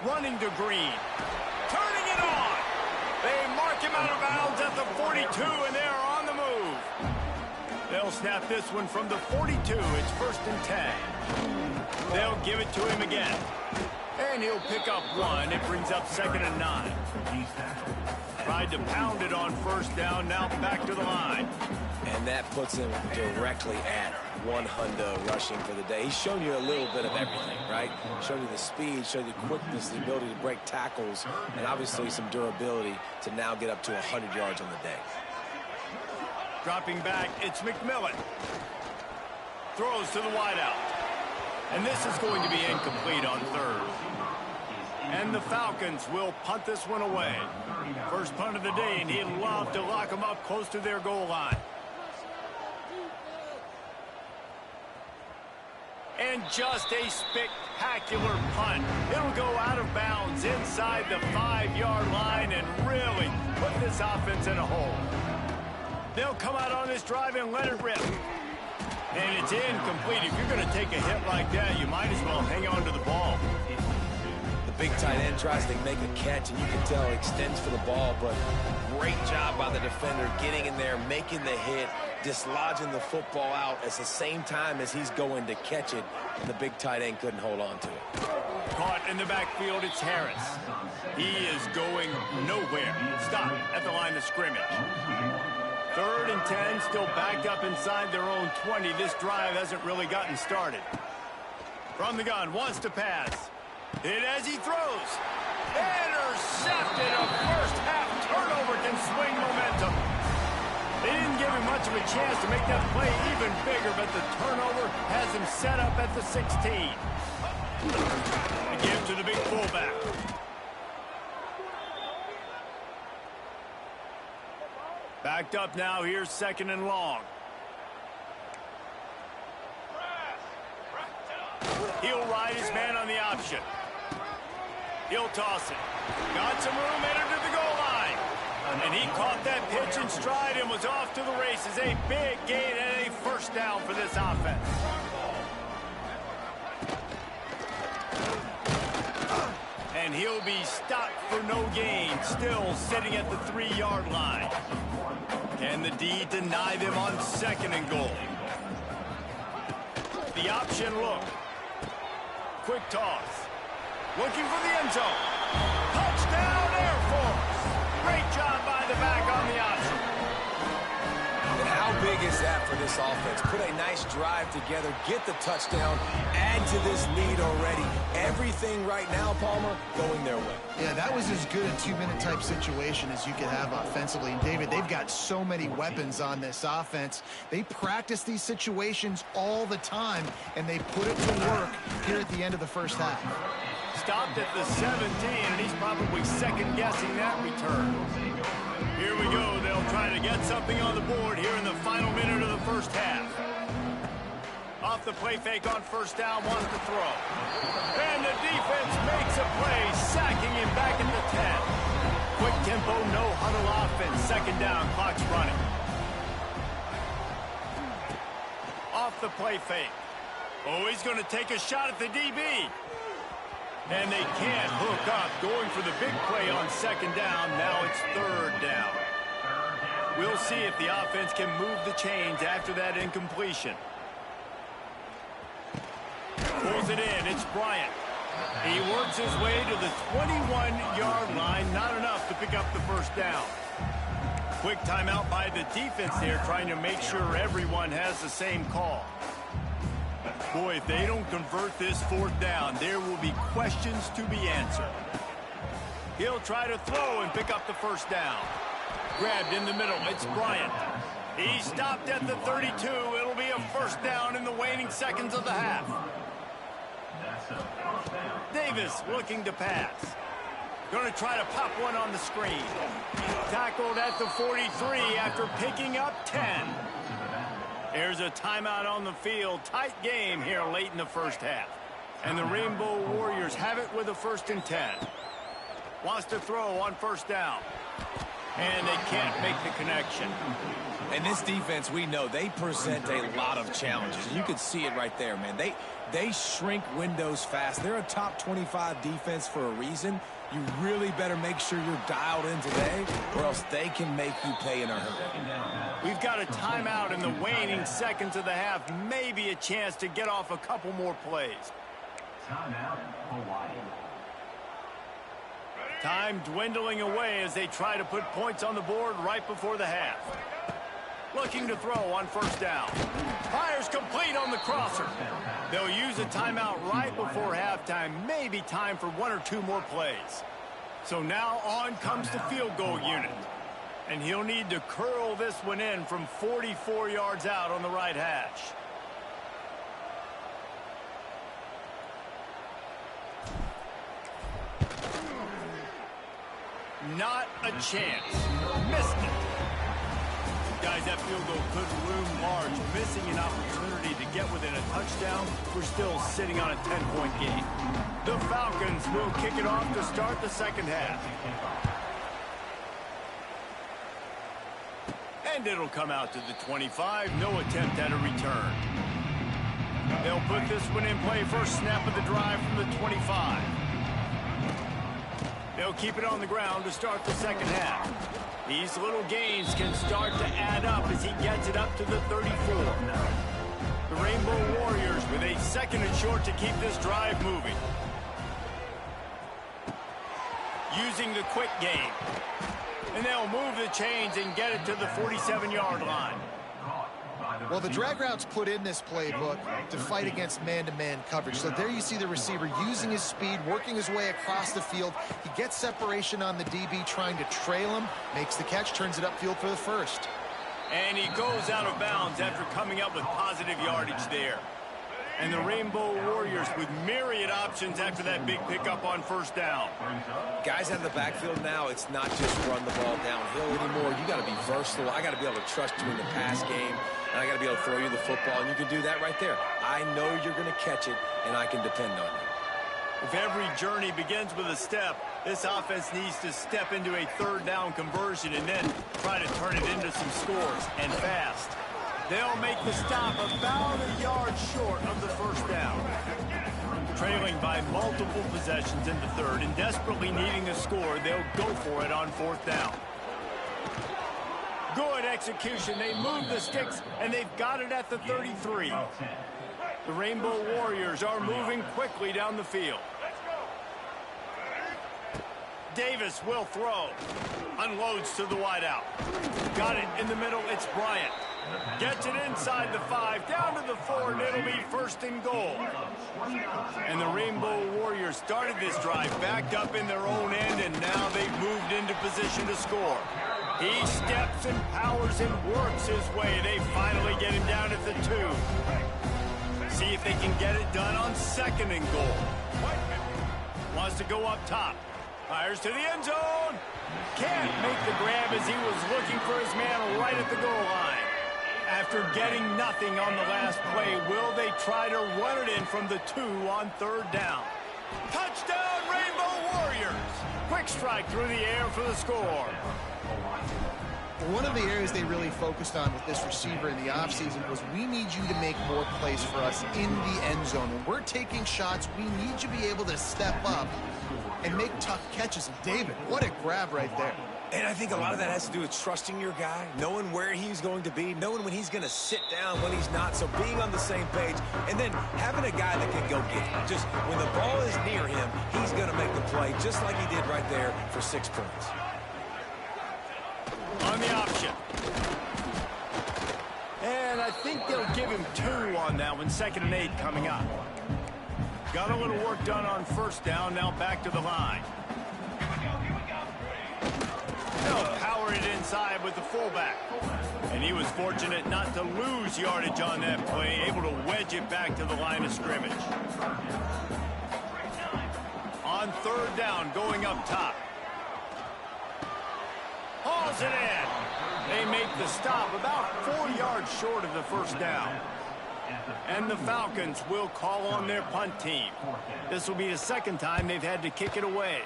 Running to Green. Turning it on. They mark him out of bounds at the 42, and they are on the move. They'll snap this one from the 42. It's 1st and 10. They'll give it to him again. And he'll pick up 1. It brings up 2nd and 9. Tried to pound it on 1st down. Now back to the line. And that puts him directly at 100 rushing for the day. He's shown you a little bit of everything, right? Showed you the speed, showed you the quickness, the ability to break tackles, and obviously some durability to now get up to 100 yards on the day. Dropping back, it's McMillan. Throws to the wideout. And this is going to be incomplete on 3rd. And the Falcons will punt this one away. First punt of the day, and he'd love to lock them up close to their goal line. And just a spectacular punt. It'll go out of bounds inside the 5-yard line and really put this offense in a hole. They'll come out on this drive and let it rip. And it's incomplete. If you're going to take a hit like that, you might as well hang on to the ball. The big tight end tries to make a catch, and you can tell he extends for the ball, but great job by the defender getting in there, making the hit, dislodging the football out at the same time as he's going to catch it, and the big tight end couldn't hold on to it. Caught in the backfield, it's Harris. He is going nowhere. Stop at the line of scrimmage. 3rd and 10, still backed up inside their own 20. This drive hasn't really gotten started. From the gun, wants to pass. Hit as he throws. Intercepted. A first-half turnover can swing momentum. They didn't give him much of a chance to make that play even bigger, but the turnover has him set up at the 16. The give to the big fullback. Backed up now. Here's 2nd and long. He'll ride his man on the option. He'll toss it. Got some room, entered to the goal line. And he caught that pitch in stride and was off to the races. A big gain and a first down for this offense. And he'll be stopped for no gain, still sitting at the 3-yard line. Can the D deny them on 2nd and goal? The option look. Quick toss. Looking for the end zone. Touchdown Air Force. Great job by the back on the option. And how big is that for this offense? Put a nice drive together, get the touchdown, add to this lead already. Everything right now, Palmer, going their way. Yeah, that was as good a 2-minute type situation as you could have offensively. And David, they've got so many weapons on this offense. They practice these situations all the time, and they put it to work here at the end of the first half. Stopped at the 17, and he's probably second-guessing that return. Here we go. They'll try to get something on the board here in the final minute of the first half. Off the play fake on first down, wants to throw. And the defense makes a play, sacking him back at the 10. Quick tempo, no huddle offense. 2nd down, clock's running. Off the play fake. Oh, he's going to take a shot at the DB. And they can't hook up, going for the big play on 2nd down. Now it's 3rd down. We'll see if the offense can move the chains after that incompletion. Pulls it in. It's Bryant. He works his way to the 21-yard line. Not enough to pick up the first down. Quick timeout by the defense there, trying to make sure everyone has the same call. Boy, if they don't convert this 4th down, there will be questions to be answered. He'll try to throw and pick up the first down. Grabbed in the middle. It's Bryant. He stopped at the 32. It'll be a first down in the waning seconds of the half. Davis looking to pass. Going to try to pop one on the screen. Tackled at the 43 after picking up 10. There's a timeout on the field. Tight game here late in the first half. And the Rainbow Warriors have it with a 1st and 10. Wants to throw on first down. And they can't make the connection. And this defense, we know, they present a lot of challenges. You can see it right there, man. They shrink windows fast. They're a top 25 defense for a reason. You really better make sure you're dialed in today, or else they can make you pay in a hurry. We've got a timeout in the waning seconds of the half. Maybe a chance to get off a couple more plays. Timeout, Hawaii. Time dwindling away as they try to put points on the board right before the half. Looking to throw on first down. Fires complete on the crosser. They'll use a timeout right before halftime. Maybe time for 1 or 2 more plays. So now on comes the field goal unit. And he'll need to curl this one in from 44 yards out on the right hash. Not a chance. Missed it. Guys, that field goal could loom large. Missing an opportunity to get within a touchdown. We're still sitting on a 10-point game. The Falcons will kick it off to start the second half. And And it'll come out to the 25. No attempt at a return. They'll put this one in play. First snap of the drive from the 25. They'll keep it on the ground to start the second half. These little gains can start to add up as he gets it up to the 34. The Rainbow Warriors with a second and short to keep this drive moving. Using the quick game. And they'll move the chains and get it to the 47-yard line. Well, the drag route's put in this playbook to fight against man-to-man coverage. So there you see the receiver using his speed, working his way across the field. He gets separation on the DB, trying to trail him, makes the catch, turns it upfield for the first. And he goes out of bounds after coming up with positive yardage there. And the Rainbow Warriors with myriad options after that big pickup on first down. Guys out of the backfield now, it's not just run the ball downhill anymore. You got to be versatile. I got to be able to trust you in the pass game, and I got to be able to throw you the football, and you can do that right there. I know you're going to catch it, and I can depend on you. If every journey begins with a step, this offense needs to step into a third down conversion and then try to turn it into some scores, and fast. They'll make the stop about a yard short of the first down. Trailing by multiple possessions in the third and desperately needing a score, they'll go for it on fourth down. Good execution. They move the sticks, and they've got it at the 33. The Rainbow Warriors are moving quickly down the field. Davis will throw. Unloads to the wideout. Got it in the middle. It's Bryant. Gets it inside the 5, down to the 4, and it'll be first and goal. And the Rainbow Warriors started this drive backed up in their own end, and now they've moved into position to score. He steps and powers and works his way. They finally get him down at the 2. See if they can get it done on second and goal. Wants to go up top. Fires to the end zone. Can't make the grab as he was looking for his man right at the goal line. After getting nothing on the last play, will they try to run it in from the 2 on third down? Touchdown, Rainbow Warriors! Quick strike through the air for the score. One of the areas they really focused on with this receiver in the offseason was we need you to make more plays for us in the end zone. When we're taking shots, we need you to be able to step up and make tough catches. And David, what a grab right there. And I think a lot of that has to do with trusting your guy, knowing where he's going to be, knowing when he's going to sit down, when he's not, so being on the same page, and then having a guy that can go get it. Just when the ball is near him, he's going to make the play, just like he did right there for 6 points. On the option. And I think they'll give him 2 on that one, 2nd and 8 coming up. Got a little work done on first down, now back to the line. They'll power it inside with the fullback. And he was fortunate not to lose yardage on that play, able to wedge it back to the line of scrimmage. On third down, going up top. Hauls it in. They make the stop about 4 yards short of the first down. And the Falcons will call on their punt team. This will be the second time they've had to kick it away.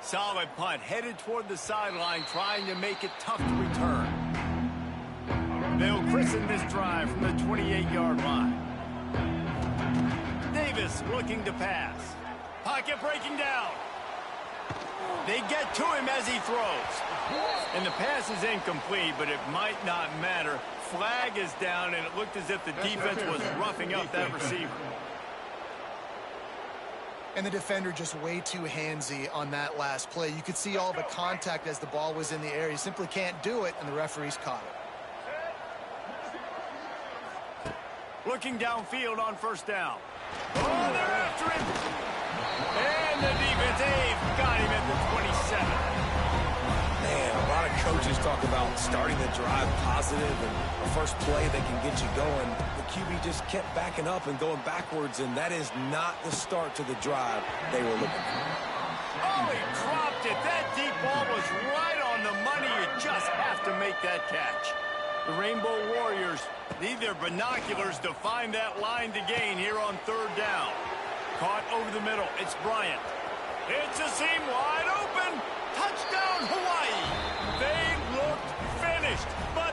Solid punt, headed toward the sideline, trying to make it tough to return. They'll christen this drive from the 28-yard line. Davis looking to pass. Pocket breaking down. They get to him as he throws. And the pass is incomplete, but it might not matter. Flag is down, and it looked as if the defense was roughing up that receiver. And the defender just way too handsy on that last play. You could see all the contact as the ball was in the air. He simply can't do it, and the referees caught it. Looking downfield on first down. Oh, they're after him. And the defense, they've got him at the 27. Man, a lot of coaches talk about starting the drive positive and the first play that can get you going. The QB just kept backing up and going backwards, and that is not the start to the drive they were looking for. Oh, he dropped it. That deep ball was right on the money. You just have to make that catch. The Rainbow Warriors need their binoculars to find that line to gain here on third down. Caught over the middle. It's Bryant. It's a seam wide open. Touchdown, Hawaii. They looked finished, but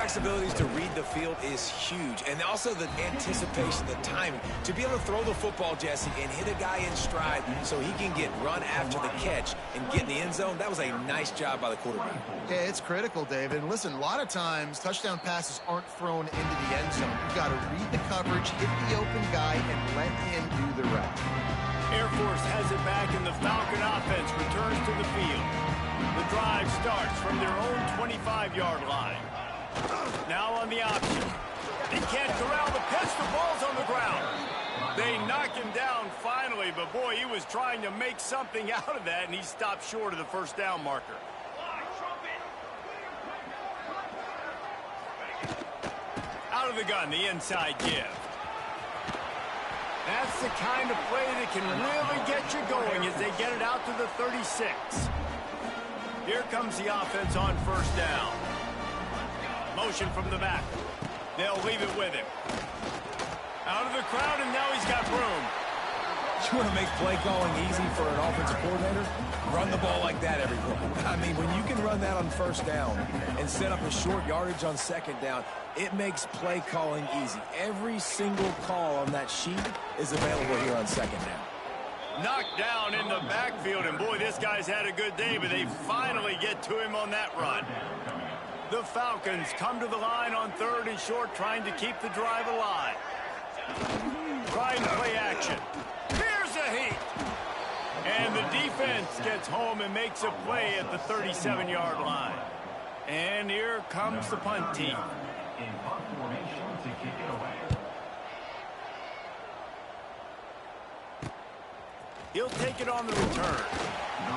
quarterback's abilities to read the field is huge. And also the anticipation, the timing. To be able to throw the football, Jesse, and hit a guy in stride so he can get run after the catch and get in the end zone, that was a nice job by the quarterback. Yeah, it's critical, David. And listen, a lot of times touchdown passes aren't thrown into the end zone. You've got to read the coverage, hit the open guy, and let him do the rest. Air Force has it back, and the Falcon offense returns to the field. The drive starts from their own 25-yard line. Now on the option. He can't corral the pitch. The ball's on the ground. They knock him down finally, but boy, he was trying to make something out of that, and he stopped short of the first down marker. Out of the gun, the inside give. That's the kind of play that can really get you going as they get it out to the 36. Here comes the offense on first down. Motion from the back. They'll leave it with him. Out of the crowd, and now he's got room. You want to make play calling easy for an offensive coordinator? Run the ball like that every play. I mean, when you can run that on first down and set up a short yardage on second down, it makes play calling easy. Every single call on that sheet is available here on second down. Knocked down in the backfield, and boy, this guy's had a good day, but they finally get to him on that run. The Falcons come to the line on third and short, trying to keep the drive alive. Trying to play action. Here's a heat. And the defense gets home and makes a play at the 37-yard line. And here comes the punt team. In punt formation to kick it away. He'll take it on the return.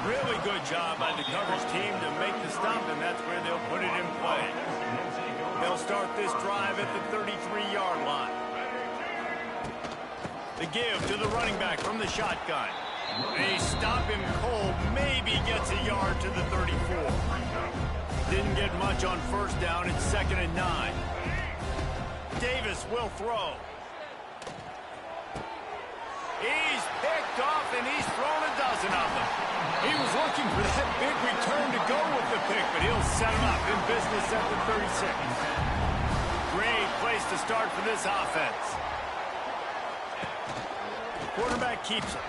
Really good job by the coverage team to make the stop, and that's where they'll put it in play. They'll start this drive at the 33-yard line. The give to the running back from the shotgun. They stop him cold, maybe gets a yard to the 34. Didn't get much on first down. It's 2nd and 9. Davis will throw. He's picked off, and he's thrown a dozen of them. He was looking for that big return to go with the pick, but he'll set him up in business at the 36. Great place to start for this offense. Quarterback keeps it.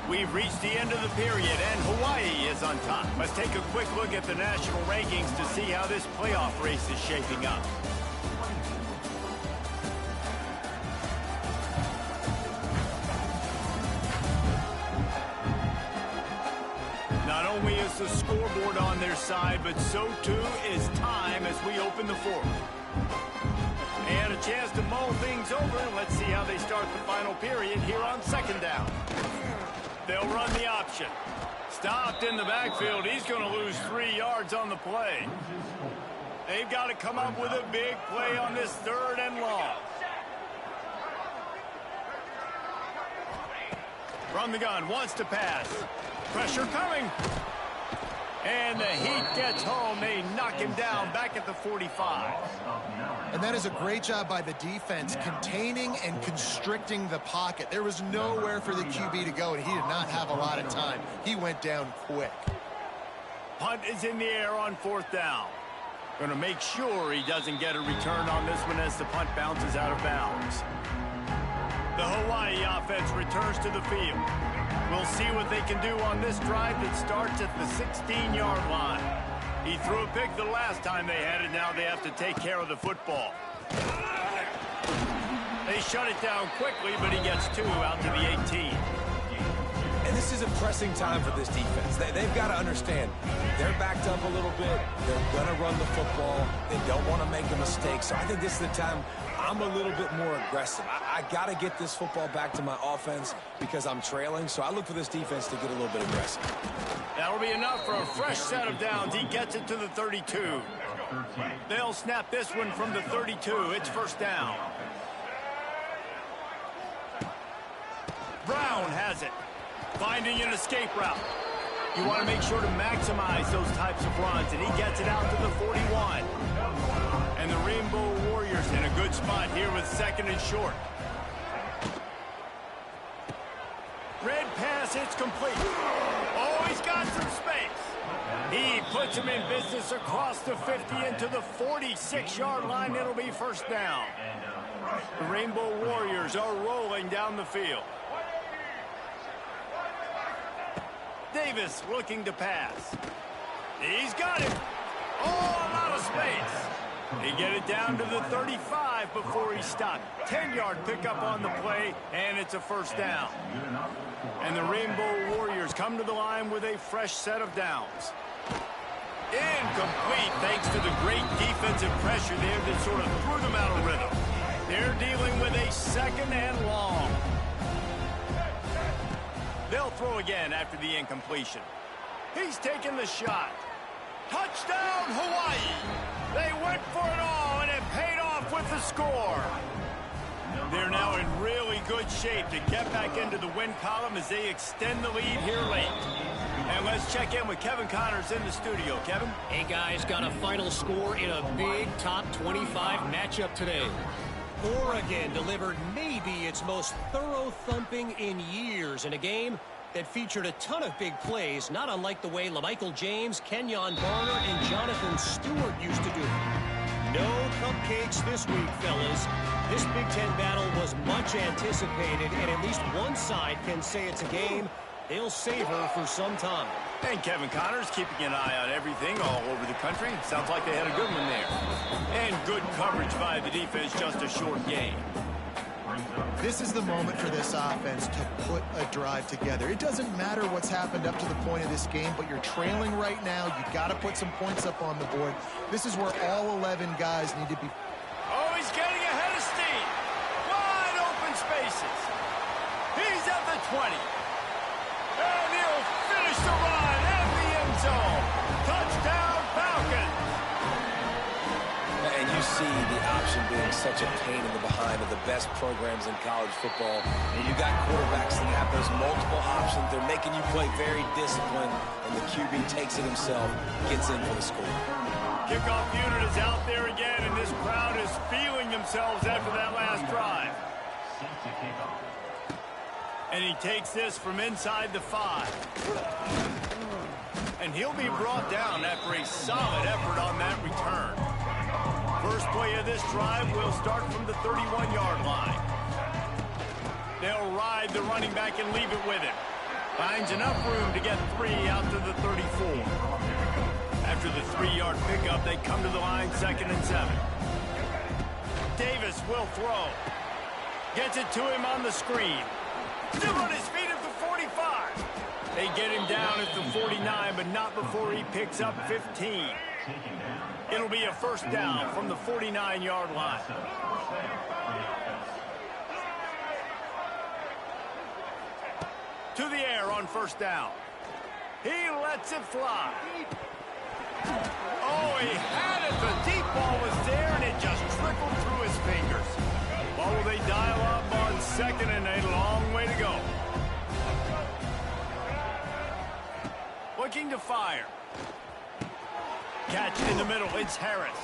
We've reached the end of the period, and Hawaii is on top. Let's take a quick look at the national rankings to see how this playoff race is shaping up. Not only is the scoreboard on their side, but so too is time as we open the fourth. And a chance to mull things over. Let's see how they start the final period here on second down. They'll run the option. Stopped in the backfield. He's going to lose 3 yards on the play. They've got to come up with a big play on this 3rd and long. From the gun, wants to pass. Pressure coming. And the Heat gets home. They knock him down back at the 45. And that is a great job by the defense, containing and constricting the pocket. There was nowhere for the QB to go, and he did not have a lot of time. He went down quick. Punt is in the air on 4th down. Going to make sure he doesn't get a return on this one as the punt bounces out of bounds. The Hawaii offense returns to the field. We'll see what they can do on this drive that starts at the 16-yard line. He threw a pick the last time they had it. Now they have to take care of the football. They shut it down quickly, but he gets 2 out to the 18. And this is a pressing time for this defense. They've got to understand, they're backed up a little bit. They're going to run the football. They don't want to make a mistake. So I think this is the time I'm a little bit more aggressive. I got to get this football back to my offense because I'm trailing. So I look for this defense to get a little bit aggressive. That'll be enough for a fresh set of downs. He gets it to the 32. They'll snap this one from the 32. It's 1st down. Brown has it. Finding an escape route. You want to make sure to maximize those types of runs, and he gets it out to the 41. And the Rainbow Warriors in a good spot here with 2nd and short. pass. It's complete. Oh, he's got some space. He puts him in business across the 50 into the 46-yard line. It'll be first down. The Rainbow Warriors are rolling down the field. Davis looking to pass. He's got it. Oh, a lot of space. He get it down to the 35 before he stopped. 10-yard pickup on the play, and it's a first down. And the Rainbow Warriors come to the line with a fresh set of downs. Incomplete thanks to the great defensive pressure there that sort of threw them out of rhythm. They're dealing with a second and long. They'll throw again after the incompletion. He's taking the shot. Touchdown, Hawaii! They went for it all, and it paid off with the score. They're now in really good shape to get back into the win column as they extend the lead here late. And let's check in with Kevin Connors in the studio. Kevin? Hey, guys, got a final score in a big top 25 matchup today. Oregon delivered maybe its most thorough thumping in years in a game that featured a ton of big plays, not unlike the way LaMichael James, Kenyon Barner, and Jonathan Stewart used to do. No cupcakes this week, fellas. This Big Ten battle was much anticipated, and at least one side can say it's a game they'll savor for some time. And Kevin Connors keeping an eye on everything all over the country. Sounds like they had a good one there. And good coverage by the defense, just a short game. This is the moment for this offense to put a drive together. It doesn't matter what's happened up to the point of this game, but you're trailing right now. You got to put some points up on the board. This is where all 11 guys need to be. Oh, he's getting ahead of steam. Wide open spaces. He's at the 20. And he'll finish the run at the end zone. Touchdown, Falcons. And you see the option being such a pain in the behind of the best programs in college football. And you got quarterbacks that have those multiple options. They're making you play very disciplined, and the QB takes it himself, gets in for the score. Kickoff unit is out there again, and this crowd is feeling themselves after that last drive. And he takes this from inside the 5. And he'll be brought down after a solid effort on that return. First play of this drive will start from the 31-yard line. They'll ride the running back and leave it with him. Finds enough room to get 3 out to the 34. After the 3-yard pickup, they come to the line, 2nd and 7. Davis will throw. Gets it to him on the screen. Still on his feet at the 45. They get him down at the 49, but not before he picks up 15. It'll be a first down from the 49-yard line. To the air on first down. He lets it fly. Oh, he had it. The deep ball was there, and it just trickled through his fingers. What will they dial up on 2nd and a long way to go? Looking to fire. Catch in the middle. It's Harris.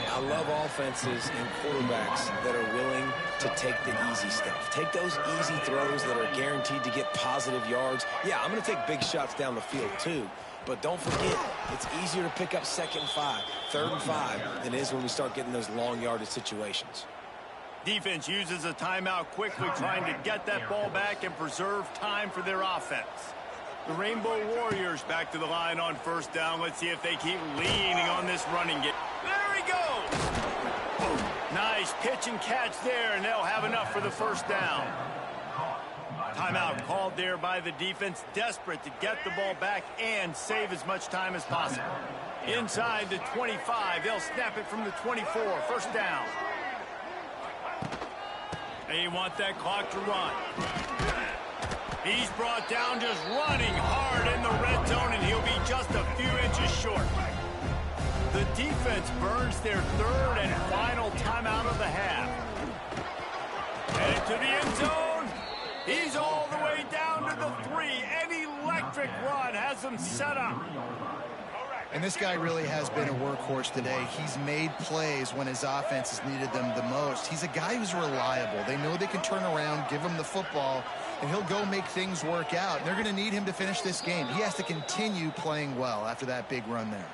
I love offenses and quarterbacks that are willing to take the easy stuff. Take those easy throws that are guaranteed to get positive yards. Yeah, I'm going to take big shots down the field too. But don't forget, it's easier to pick up 2nd and 5, 3rd and 5 than it is when we start getting those long yardage situations. Defense uses a timeout quickly, trying to get that ball back and preserve time for their offense. The Rainbow Warriors back to the line on first down. Let's see if they keep leaning on this running game. There he goes! Nice pitch and catch there, and they'll have enough for the first down. Timeout called there by the defense, desperate to get the ball back and save as much time as possible. Inside the 25, they'll snap it from the 24, first down. They want that clock to run. He's brought down just running hard in the red zone, and he'll be just a few inches short. The defense burns their 3rd and final timeout of the half. Headed to the end zone. He's all the way down to the 3. An electric run has them set up. And this guy really has been a workhorse today. He's made plays when his offense has needed them the most. He's a guy who's reliable. They know they can turn around, give him the football, and he'll go make things work out. They're going to need him to finish this game. He has to continue playing well after that big run there.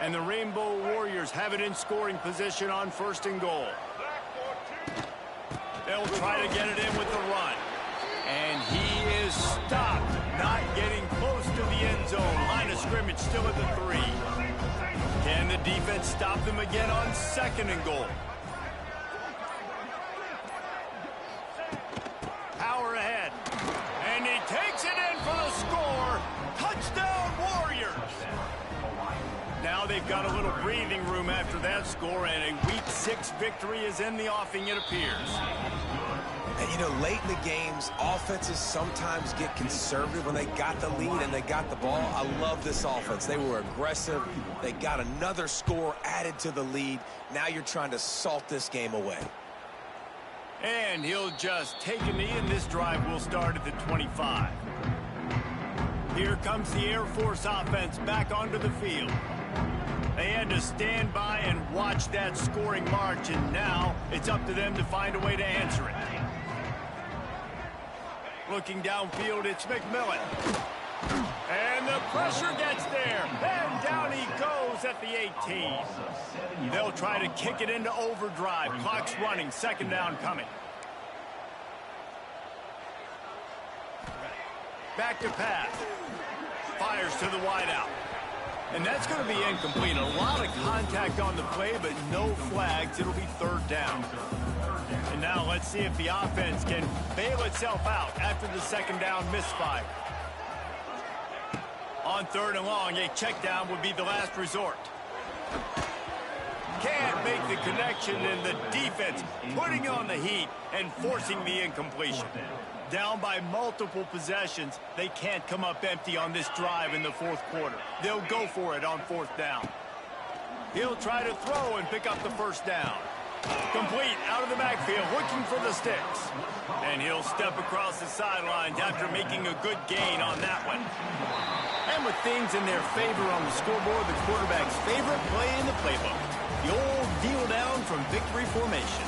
And the Rainbow Warriors have it in scoring position on 1st and goal. They'll try to get it in with the run. And he is stopped, not getting close to the end zone. Line of scrimmage still at the 3. Can the defense stop them again on 2nd and goal? Power ahead. And he takes it in for the score. Touchdown, Warriors! Now they've got a little breathing room after that score, and a Week 6 victory is in the offing, it appears. And, you know, late in the games, offenses sometimes get conservative when they got the lead and they got the ball. I love this offense. They were aggressive. They got another score added to the lead. Now you're trying to salt this game away. And he'll just take a knee, and this drive will start at the 25. Here comes the Air Force offense back onto the field. They had to stand by and watch that scoring march, and now it's up to them to find a way to answer it. Looking downfield, it's McMillan. And the pressure gets there. And down he goes at the 18. They'll try to kick it into overdrive. Clock's running. 2nd down coming. Back to pass. Fires to the wideout. And that's going to be incomplete. A lot of contact on the play, but no flags. It'll be 3rd down. And now let's see if the offense can bail itself out after the 2nd down misfire. On 3rd and long, a check down would be the last resort. Can't make the connection, and the defense putting on the heat and forcing the incompletion. Down by multiple possessions, they can't come up empty on this drive in the 4th quarter. They'll go for it on 4th down. He'll try to throw and pick up the 1st down. Complete out of the backfield, looking for the sticks. And he'll step across the sidelines after making a good gain on that one. And with things in their favor on the scoreboard, the quarterback's favorite play in the playbook. The old kneel down from victory formation.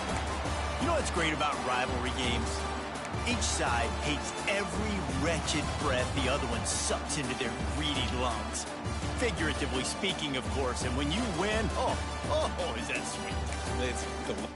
You know what's great about rivalry games? Each side hates every wretched breath the other one sucks into their greedy lungs. Figuratively speaking, of course, and when you win, oh, is that sweet. It's delicious.